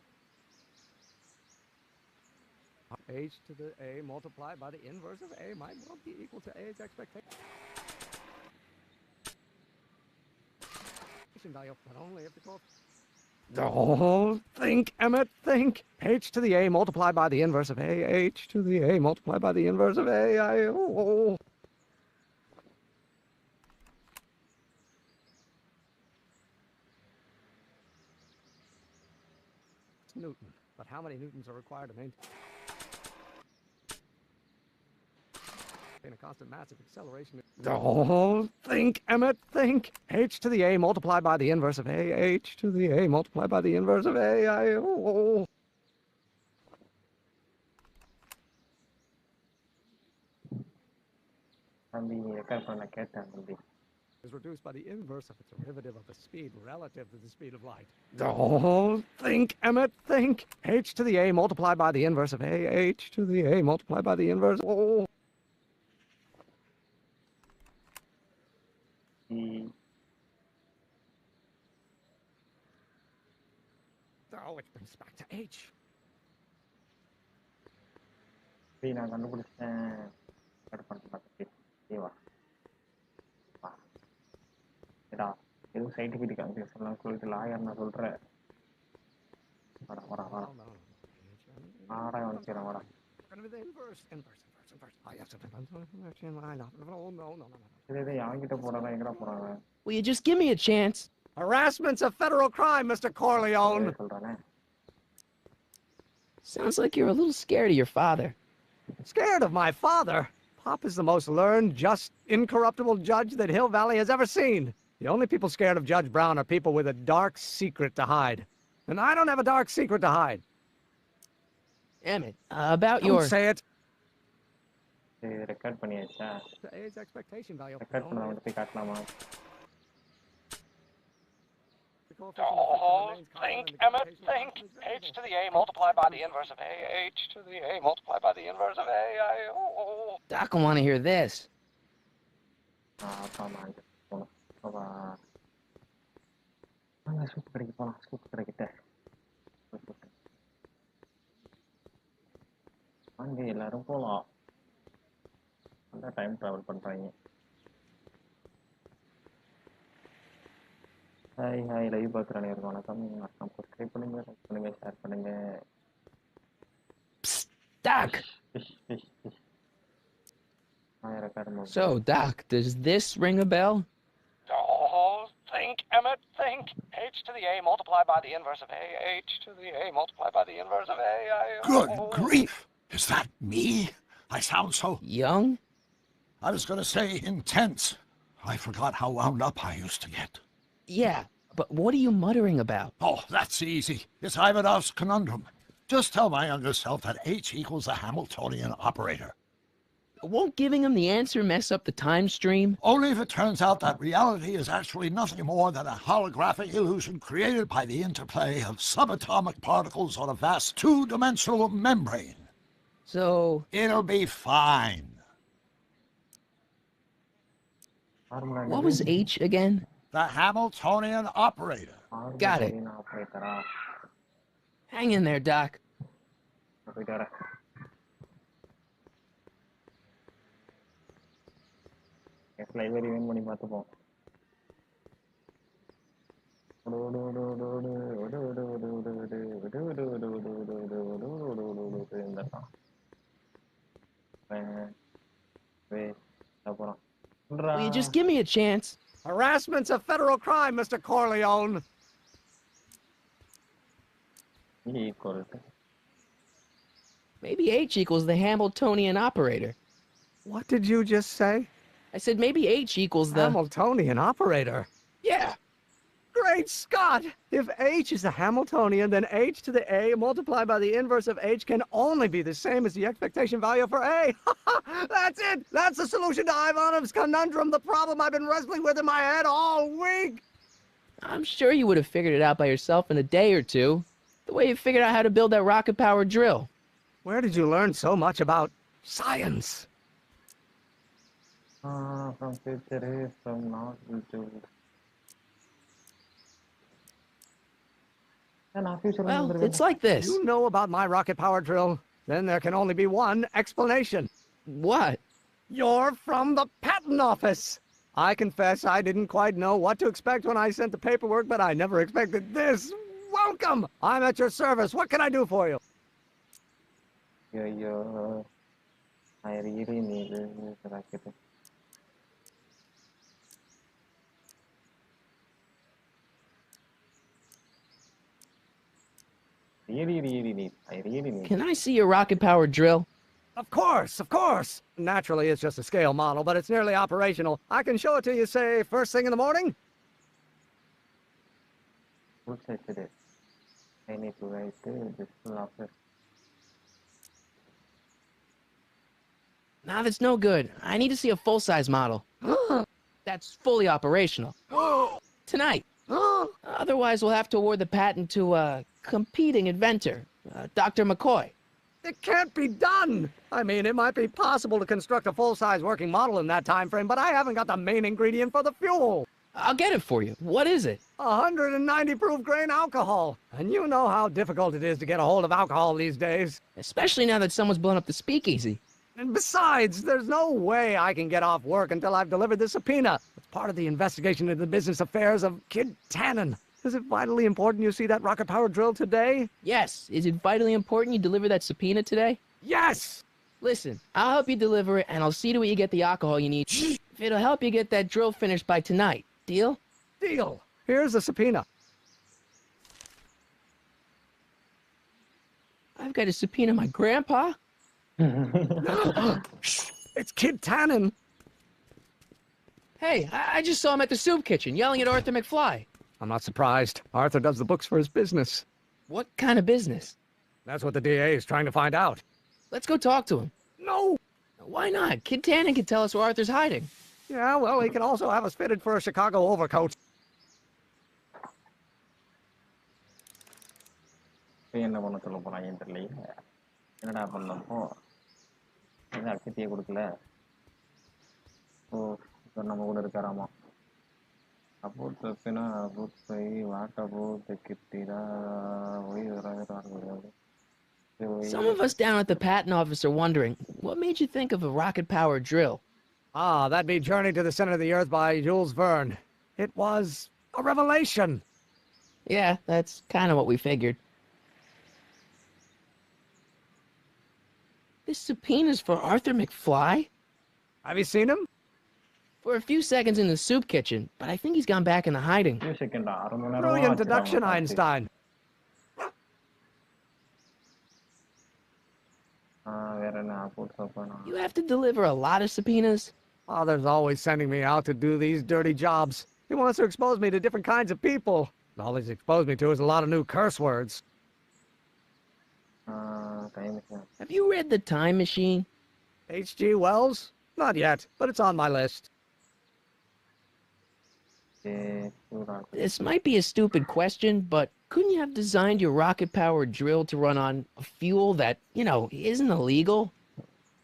H to the A multiplied by the inverse of A might well be equal to A's expectation value, but only if the coefficient... Don't think, Emmett, think. H to the A multiplied by the inverse of A. H to the A multiplied by the inverse of A. It's Newton, but how many Newtons are required to maintain a constant massive acceleration? Don't think, Emmett, think. H to the A multiplied by the inverse of A. H to the A multiplied by the inverse of A. Is reduced by the inverse of its derivative of the speed relative to the speed of light. Don't think, Emmett, think. H to the A multiplied by the inverse of A. H to the A multiplied by the inverse. Which brings us back to H. நான் கண்டுபிடிச்சேன். Cut பண்ணிட்டேன். ஏவா. ஏடா, ஏதோ scientific கன்க்ளூஷன்லாம் சொல்லிட்டு lawyer நான் சொல்றேன். வாடா. ஆடா வந்துறேன் வாடா. யாங்கிட்ட போறாங்க எங்கடா போறாங்க? Will you just give me a chance? Harassment's a federal crime, Mr. Corleone. Sounds like you're a little scared of your father. Scared of my father? Pop is the most learned, just, incorruptible judge that Hill Valley has ever seen. The only people scared of Judge Brown are people with a dark secret to hide. And I don't have a dark secret to hide. Emmett, about Don't your... say it. Record பண்ணியாச்சா? The age expectation value. Record பண்ண வந்து போய் காட்டலாமா? Oh, think, Emmett, think. H to the A multiplied by the inverse of A. H to the A multiplied by the inverse of A. Doc will want to hear this. ஆமா போகணும். வாங்க soup கடைக்கு போகலாம். Soup கடைக்கிட்ட வாங்க எல்லாரும் போகலாம். நல்லா time travel பண்ணுறாங்க. ஹாய் லைவ் பார்க்குற அனைவருக்கும் வணக்கம். சப்ஸ்கிரைப் பண்ணுங்க, லைக் பண்ணுங்க, ஷேர் பண்ணுங்க. Doc! So, Doc, does this ring a bell? Oh, think, Emmett, think. H to the A multiplied by the inverse of A. H to the A multiplied by the inverse of A. Good grief! Is that me? I sound so... Young? I was going to say intense. I forgot how wound up I used to get. Yeah, but what are you muttering about? Oh, that's easy. It's Ivanov's conundrum. Just tell my younger self that H equals a Hamiltonian operator. Won't giving him the answer mess up the time stream? Only if it turns out that reality is actually nothing more than a holographic illusion created by the interplay of subatomic particles on a vast two-dimensional membrane. So... It'll be fine. What was H again? The Hamiltonian operator. Got it. Hang in there, Doc. Library van பண்ணி பார்த்துப்போம். Will you just give me a chance? Harassment's a federal crime, Mr. Corleone. Maybe H equals the Hamiltonian operator. What did you just say? I said maybe H equals the... Hamiltonian operator? Yeah. Great Scott! If H is a Hamiltonian, then H to the A multiplied by the inverse of H can only be the same as the expectation value for A. That's it! That's the solution to Ivanov's conundrum, the problem I've been wrestling with in my head all week! I'm sure you would have figured it out by yourself in a day or two. The way you figured out how to build that rocket-powered drill. Where did you learn so much about science? From future, from not YouTube. Well, it's like this. You know about my rocket power drill? Then there can only be one explanation. What? You're from the patent office. I confess I didn't quite know what to expect when I sent the paperwork, but I never expected this. Welcome! I'm at your service. What can I do for you? I really need this rocket. Really need. I really need. Can I see your rocket-powered drill? Of course, of course. Naturally, it's just a scale model, but it's nearly operational. I can show it to you, say, first thing in the morning. Who said today? I need to write this office. Nah, that's no good. I need to see a full-size model. That's fully operational. Tonight. Otherwise, we'll have to award the patent to a competing inventor, Dr. McCoy. It can't be done! I mean, it might be possible to construct a full-size working model in that time frame, but I haven't got the main ingredient for the fuel. I'll get it for you. What is it? 190 proof grain alcohol. And you know how difficult it is to get a hold of alcohol these days. Especially now that someone's blown up the speakeasy. And besides, there's no way I can get off work until I've delivered the subpoena. It's part of the investigation into the business affairs of Kid Tannen. Is it vitally important you see that rocket-powered drill today? Yes. Is it vitally important you deliver that subpoena today? Yes! Listen, I'll help you deliver it, and I'll see to it you get the alcohol you need. If it'll help you get that drill finished by tonight. Deal? Deal. Here's the subpoena. I've got to subpoena my grandpa? It's Kid Tannen. Hey, I just saw him at the soup kitchen yelling at Arthur McFly. I'm not surprised. Arthur does the books for his business. What kind of business? That's what the DA is trying to find out. Let's go talk to him. No! Why not? Kid Tannen can tell us where Arthur's hiding. Yeah, well, he can also have us fitted for a Chicago overcoat. என்ன பண்ண சொல்ல போறாங்கன்னு தெரியல. என்னடா பண்ணப்போ என்ன அக்தியை கொடுக்கல. ஓ இப்போ நம்ம கூட இருக்காராமா. About the pina, about say, what about the kitira? Some of us down at the patent office are wondering, what made you think of a rocket-powered drill? Ah, that'd be Journey to the Center of the Earth by Jules Verne. It was a revelation. Yeah, that's kind of what we figured. This subpoena's for Arthur McFly? Have you seen him? For a few seconds in the soup kitchen, but I think he's gone back into hiding. Brilliant deduction, Einstein. You have to deliver a lot of subpoenas? Father's always sending me out to do these dirty jobs. He wants to expose me to different kinds of people. All he's exposed me to is a lot of new curse words. Have you read The Time Machine? H.G. Wells? Not yet, but it's on my list. This might be a stupid question, but couldn't you have designed your rocket-powered drill to run on a fuel that, isn't illegal?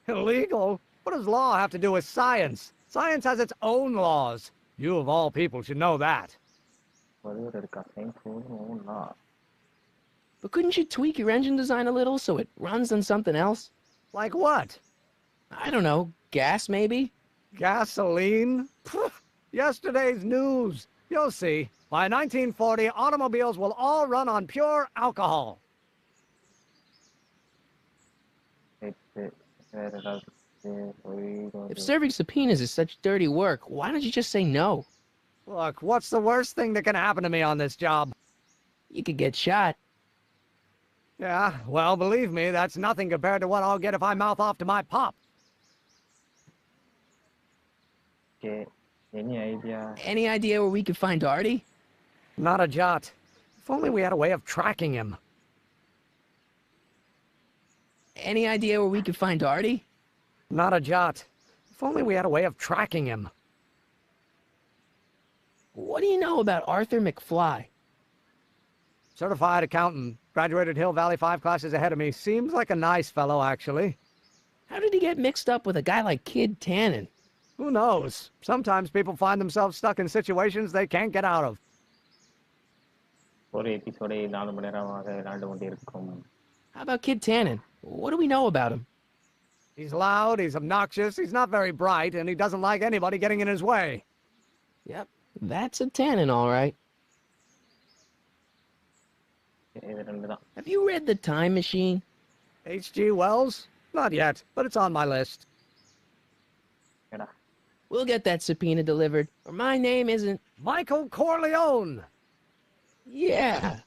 Illegal? What does law have to do with science? Science has its own laws. You, of all people, should know that. But couldn't you tweak your engine design a little so it runs on something else? Like what? I don't know. Gas, maybe? Gasoline? Yesterday's news. You'll see. By 1940, automobiles will all run on pure alcohol. If serving subpoenas is such dirty work, why don't you just say no? Look, what's the worst thing that can happen to me on this job? You could get shot. Yeah, well, believe me, that's nothing compared to what I'll get if I mouth off to my pop. Okay. Any idea? Any idea where we could find Artie? Not a jot. If only we had a way of tracking him. Any idea where we could find Artie? Not a jot. If only we had a way of tracking him. What do you know about Arthur McFly? Certified accountant. Graduated Hill Valley 5 classes ahead of me. Seems like a nice fellow, actually. How did he get mixed up with a guy like Kid Tannen? Who knows? Sometimes people find themselves stuck in situations they can't get out of. How about Kid Tannen? What do we know about him? He's loud, he's obnoxious, he's not very bright, and he doesn't like anybody getting in his way. Yep, that's a Tannen, all right. Have you read The Time Machine? H.G. Wells? Not yet, but it's on my list. We'll get that subpoena delivered, or my name isn't... Michael Corleone! Yeah.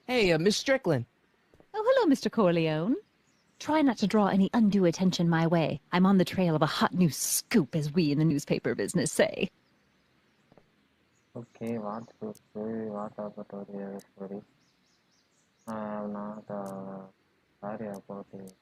Hey, Miss Strickland. Oh, hello, Mr. Corleone. Try not to draw any undue attention my way. I'm on the trail of a hot new scoop, as we in the newspaper business say. Okay, what story? What about the story? I'm not sorry about it.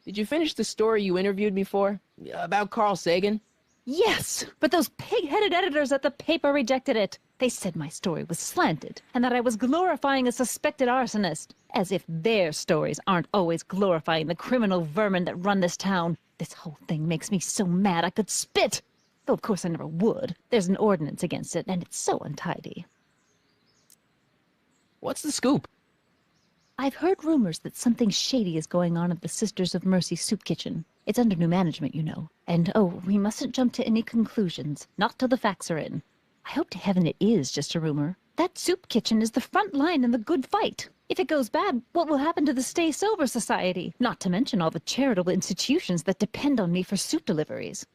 Did you finish the story you interviewed me for? About Carl Sagan? Yes, but those pig-headed editors at the paper rejected it. They said my story was slanted, and that I was glorifying a suspected arsonist. As if their stories aren't always glorifying the criminal vermin that run this town. This whole thing makes me so mad I could spit. Though of course I never would. There's an ordinance against it, and it's so untidy. What's the scoop? I've heard rumors that something shady is going on at the Sisters of Mercy soup kitchen. It's under new management, you know. And oh, we mustn't jump to any conclusions. Not till the facts are in. I hope to heaven it is just a rumor. That soup kitchen is the front line in the good fight. If it goes bad, what will happen to the Stay Sober Society? Not to mention all the charitable institutions that depend on me for soup deliveries.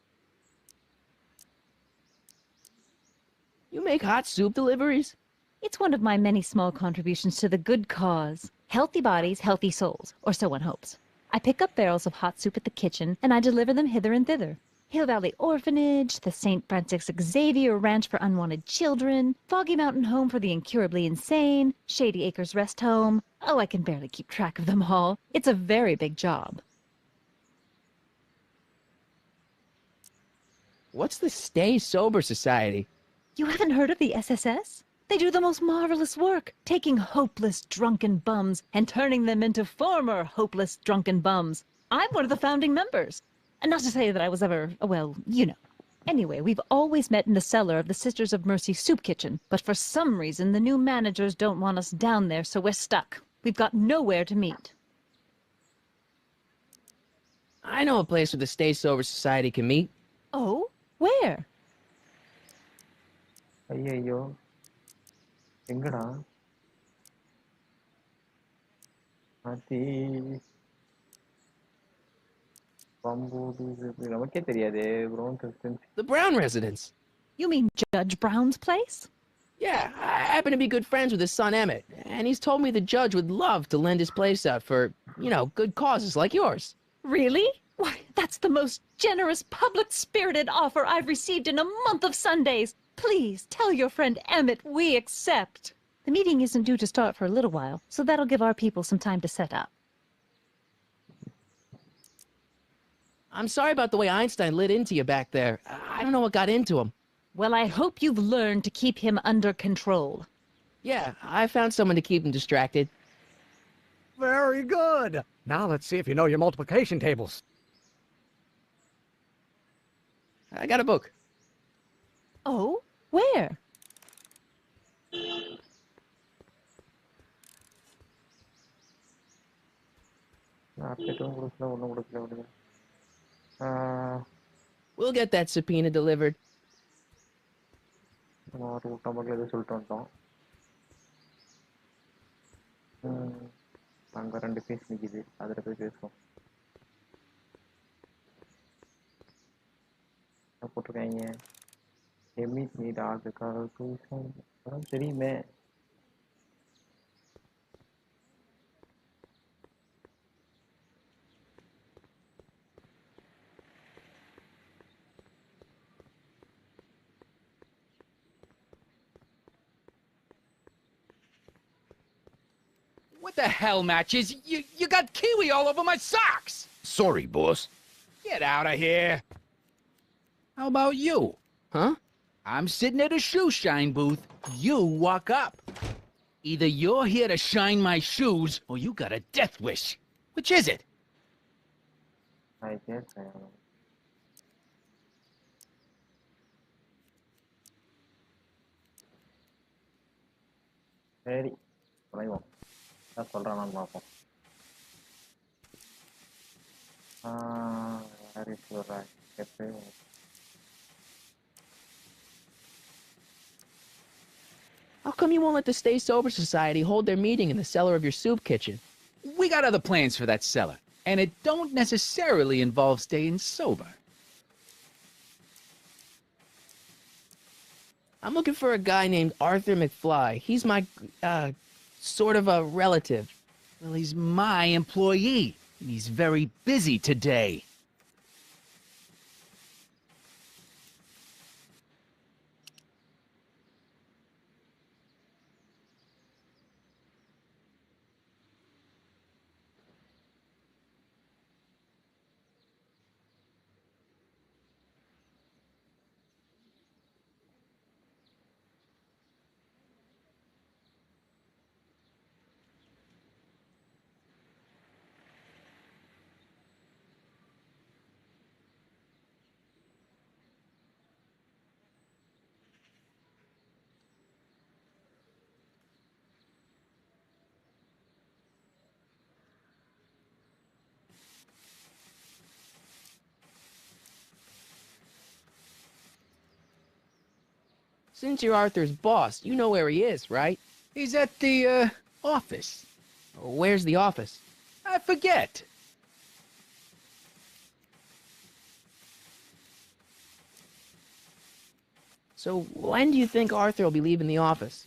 You make hot soup deliveries? It's one of my many small contributions to the good cause. Healthy bodies, healthy souls, or so one hopes. I pick up barrels of hot soup at the kitchen, and I deliver them hither and thither. Hill Valley Orphanage, the St. Francis Xavier Ranch for Unwanted Children, Foggy Mountain Home for the Incurably Insane, Shady Acres Rest Home. Oh, I can barely keep track of them all. It's a very big job. What's the Stay Sober Society? You haven't heard of the SSS? They do the most marvelous work, taking hopeless drunken bums and turning them into former hopeless drunken bums. I'm one of the founding members. And not to say that I was ever, well, you know. Anyway, we've always met in the cellar of the Sisters of Mercy soup kitchen, but for some reason the new managers don't want us down there, so we're stuck. We've got nowhere to meet. I know a place where the Stay Sober Society can meet. Oh? Where? ஐயோ எங்கடா ஆத்தி நமக்கே தெரியாது Brown residence. The Brown residence. You mean Judge Brown's place? Yeah, I happen to be good friends with his son Emmett, and he's told me the judge would love to lend his place out for, you know, good causes like yours. Really? Why, that's the most generous, public-spirited offer I've received in a month of Sundays. Please, tell your friend Emmett we accept. The meeting isn't due to start for a little while, so that'll give our people some time to set up. I'm sorry about the way Einstein lit into you back there. I don't know what got into him. Well, I hope you've learned to keep him under control. Yeah, I found someone to keep him distracted. Very good. Now let's see if you know your multiplication tables. I got a book. Oh? Where? We'll get that subpoena delivered. அங்க 2 piece நிக்குது அதுல போய் பேசுவோம் போட்டுருக்காங்க emit NEET order தெரியுமே What the hell, Matches? You got kiwi all over my socks! Sorry, boss. Get out of here! How about you? Huh? I'm sitting at a shoe shine booth. You walk up. Either you're here to shine my shoes, or you got a death wish. Which is it? I guess I am. சரி வளைவோம் சொல்றானான்னு பார்ப்போம் யாரு சொல்றா கேட்டு How come you won't let the Stay Sober Society hold their meeting in the cellar of your soup kitchen? We got other plans for that cellar, and it don't necessarily involve staying sober. I'm looking for a guy named Arthur McFly. He's my, sort of a relative. Well, he's my employee, and he's very busy today. Since you're Arthur's boss, you know where he is, right? He's at the, office. Where's the office? I forget. So when do you think Arthur will be leaving the office?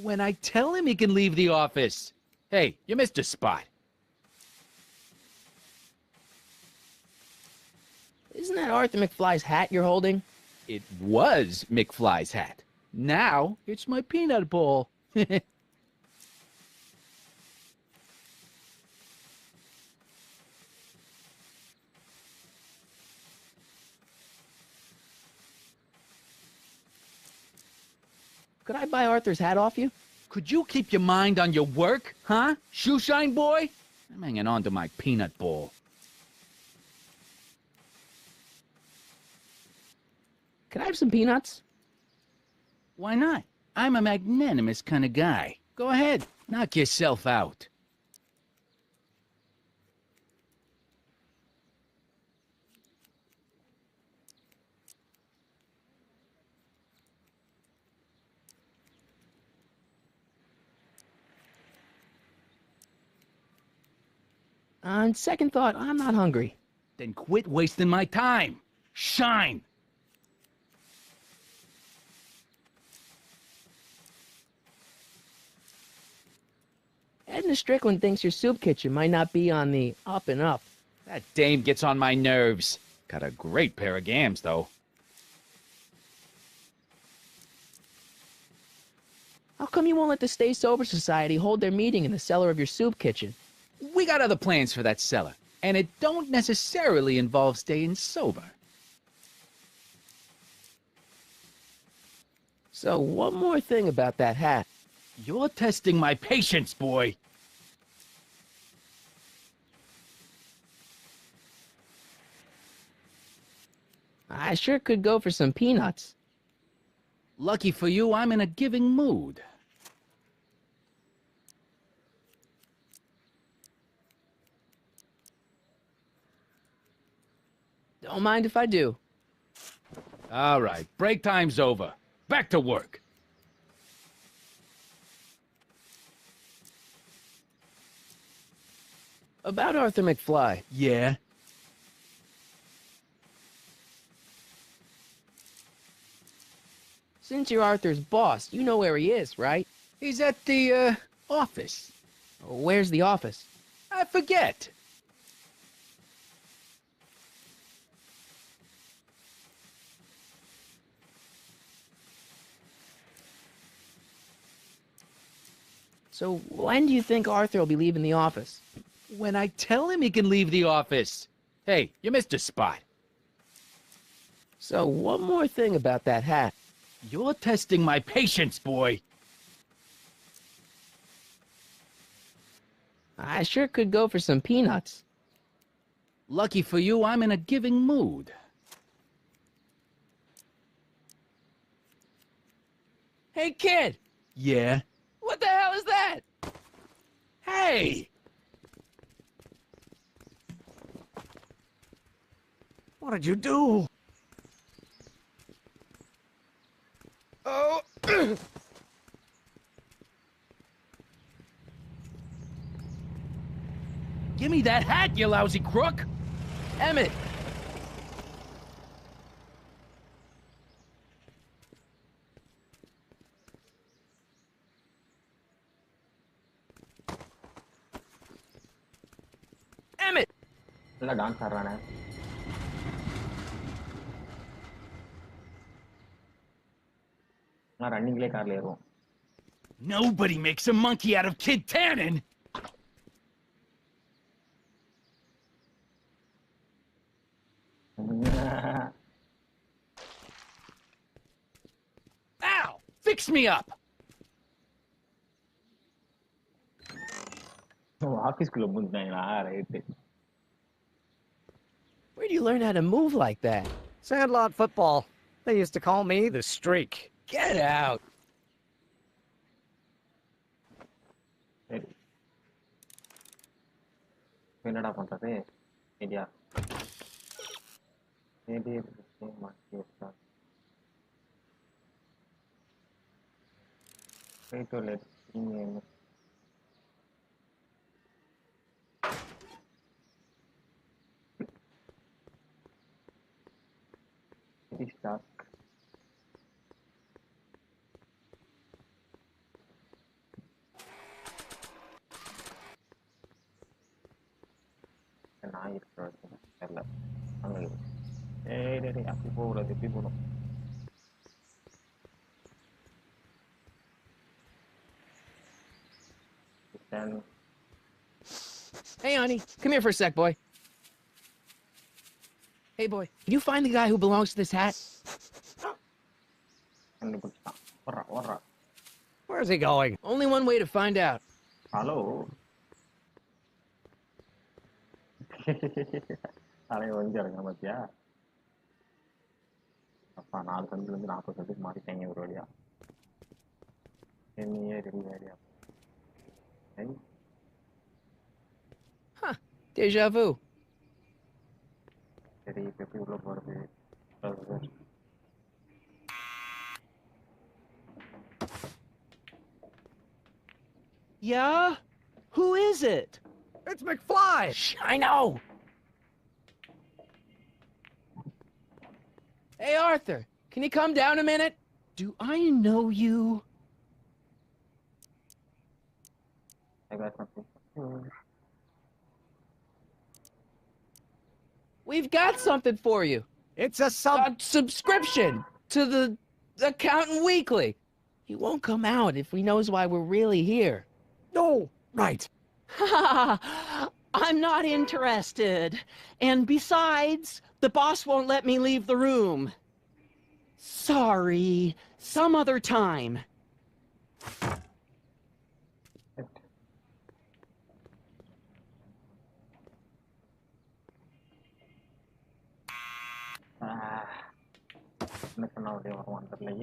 When I tell him he can leave the office. Hey, you missed a spot. Isn't that Arthur McFly's hat you're holding? It was McFly's hat. Now, it's my peanut bowl. Could I buy Arthur's hat off you? Could you keep your mind on your work, huh? Shoeshine boy? I'm hanging on to my peanut bowl. Can I have some peanuts? Why not? I'm a magnanimous kind of guy. Go ahead, knock yourself out. On second thought, I'm not hungry. Then quit wasting my time. Shine! Edna Strickland thinks your soup kitchen might not be on the up and up. That dame gets on my nerves. Got a great pair of gams, though. How come you won't let the Stay Sober Society hold their meeting in the cellar of your soup kitchen? We got other plans for that cellar, and it don't necessarily involve staying sober. So one more thing about that hat. You're testing my patience, boy. I sure could go for some peanuts. Lucky for you, I'm in a giving mood. Don't mind if I do. All right, break time's over. Back to work. About Arthur McFly. Yeah? Since you're Arthur's boss, you know where he is, right? He's at the, office. Where's the office? I forget. So when do you think Arthur will be leaving the office? When I tell him he can leave the office. Hey, you missed a spot. So one more thing about that hat. You're testing my patience, boy. I sure could go for some peanuts. Lucky for you, I'm in a giving mood. Hey, kid! Yeah? What the hell is that? Hey! What did you do? Oh! Give me that hat, you lousy crook! Emmett! Emmett! நல்லா dance ஆடுறானே. நான் ரன்னிங்லேயே கார்ல ஏறுவோம். Nobody makes a monkey out of Kid Tannen! Ow! Fix me up! ஆஃபீஸ்க்குள்ள புகுந்துட்டாங்களா? Right. Where do you learn how to move like that? Sandlot football. They used to call me the Streak. Get out! சரி. என்னடா பண்றது? Idea. Maybe மாத்தி வச்சா. Try to let me it is dark. டேய் அப்படி போகக்கூடாது எப்படி போகணும் Then Hey, honey, come here for a sec, boy. Hey, boy, can you find the guy who belongs to this hat? கண்டுபிடிச்சான் வர்றா Where's he going? Only one way to find out. Hello தலையை வந்து இறங்க பார்த்தியா அப்பா 4 சென்ட்லேருந்து 40 சென்ட்டுக்கு மாறிட்டாங்க ஒரு வழியா என்னையே ready area Huh, deja vu. சரி இப்போ எப்படி உள்ள போகிறது Yeah? Who is it? It's McFly! Shh, I know! Hey, Arthur, can you come down a minute? Do I know you? I got something. We've got something for you. It's a subscription to the Accountant Weekly. He won't come out if he knows why we're really here. No, right. I'm not interested. And besides, the boss won't let me leave the room. Sorry. Some other time.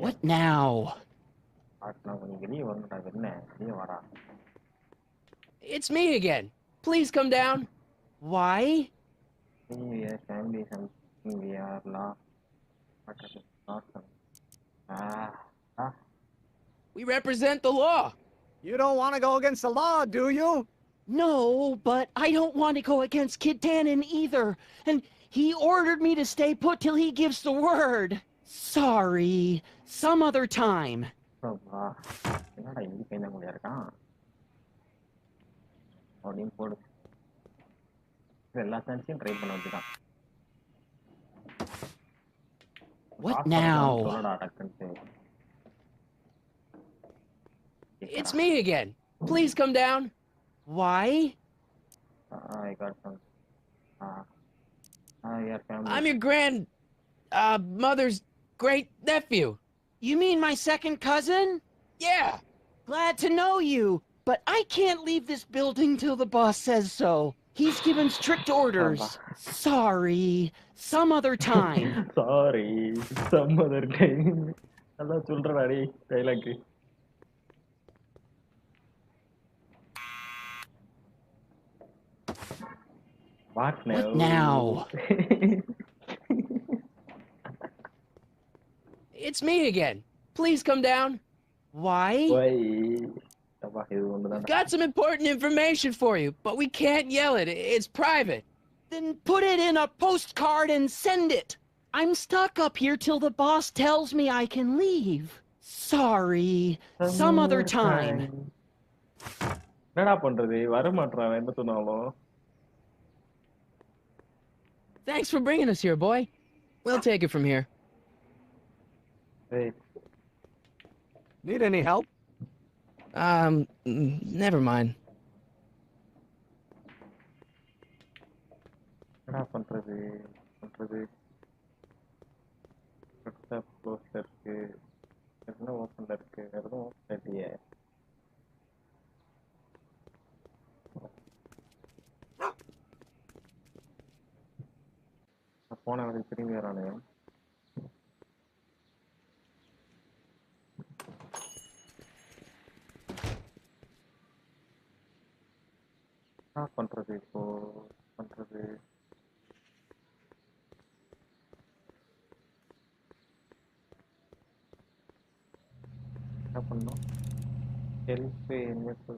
What now? It's me again. Please come down. Why? We represent the law. You don't want to go against the law, do you? No, but I don't want to go against Kid Tannen either. And he ordered me to stay put till he gives the word. Sorry. Some other time. என்னடா இங்க பேந்தங்குடியா இருக்கான் அப்படின்னு போடு எல்லா சான்ஸையும் try பண்ண வச்சுதான் What now? சொல்லடா டக்குன்ட்டு It's me again. Please come down. Why? I got some your family. I'm your mother's great nephew. You mean my second cousin? Yeah. Glad to know you, but I can't leave this building till the boss says so. He's given strict orders. Sorry. Some other time. Sorry. Some other time. நல்லா சொல்றடா டேய் dialogue. What now? It's me again. Please come down. Why? We've got some important information for you, but we can't yell it. It's private. Then put it in a postcard and send it. I'm stuck up here till the boss tells me I can leave. Sorry. Some other time. என்னடா பண்றது வர மாட்டறான் என்ன சொன்னாலும் Thanks for bringing us here, boy. We'll take it from here. Hey. Need any help? Never mind. என்னடா பண்றது WhatsApp க்ளோஸ்ல இருக்கு என்ன ஓபன்ல இருக்கு எதுவும் ஓபன் இல்லையே போன வரைக்கும் திரும்பி வரானு என்ன பண்றது இப்போ பண்றது என்ன பண்ணோம் help invest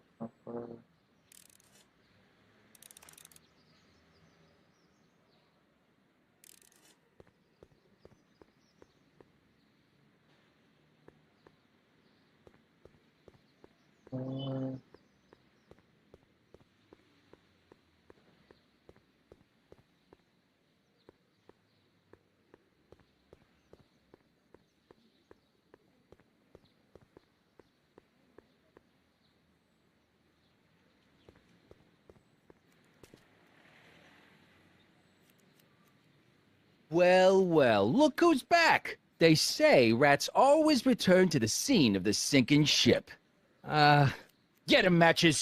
Well, well, look who's back. They say rats always return to the scene of the sinking ship. Get 'em, Matches.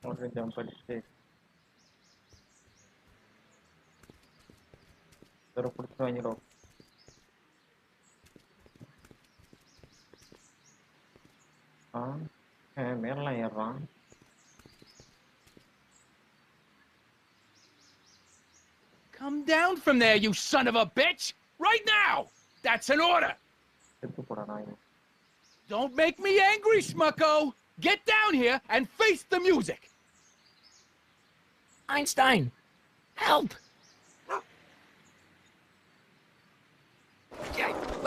Okay, jump அடிச்சு ஒரு புடிச்சு வாங்கிடும். மேலாம் ஏறுறான். Come down from there, you son of a bitch! Right now! That's an order! செத்து போடா நாய். Don't make me angry, Smucko! Get down here and face the music! Einstein! Help!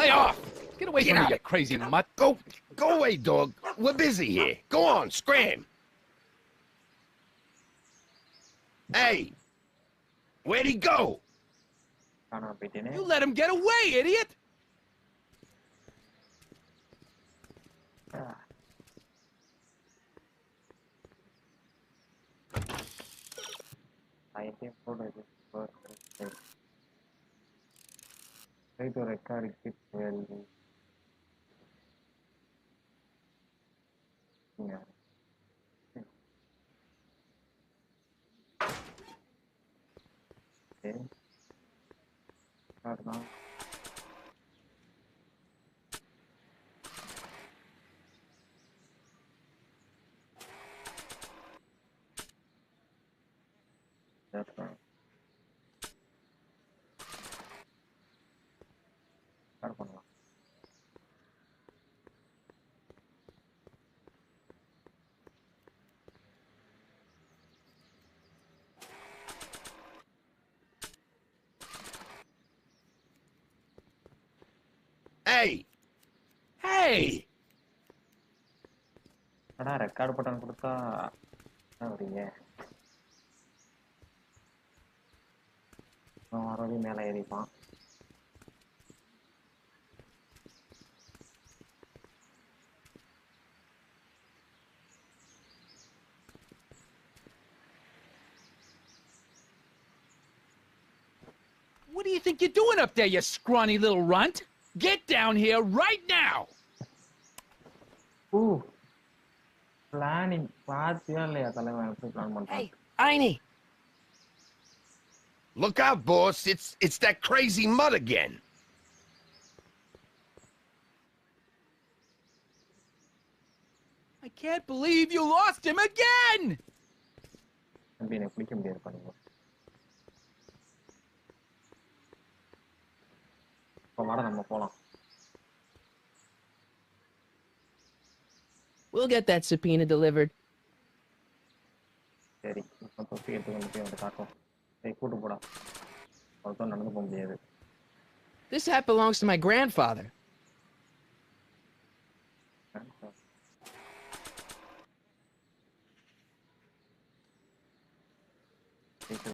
Lay off! Get away from me, you crazy mutt! Go away, dog. We're busy here. Go on, scram. Hey! Where'd he go? You let him get away, idiot! I think for this first try to record it well. Yeah. Okay. Start now. That's right. Start பண்ணலாம். Hey! Hey! அடா record button கொடுத்தா என்ன வரீங்க? மறுபடியும் மேலே ஏறிப்பான். What do you think you're doing up there, you scrawny little runt? Get down here right now! Ooh. Planning. பாத்தியா இல்லையா தலைவன் எப்படி பிளான் பண்றான்? Hey, Einie! Look out, boss. It's that crazy mud again. I can't believe you lost him again! தம்பி எனக்கு பிடிக்க முடியாது பண்ணுங்க. இப்போ வாடா நம்ம போலாம். We'll get that subpoena delivered. சரி இப்போ தொப்பி எடுத்து கொண்டு போய் வந்து காட்டும். சரி கூட்டு போடா. ஒருத்தன் நடந்து போக முடியாது. This hat belongs to my grandfather.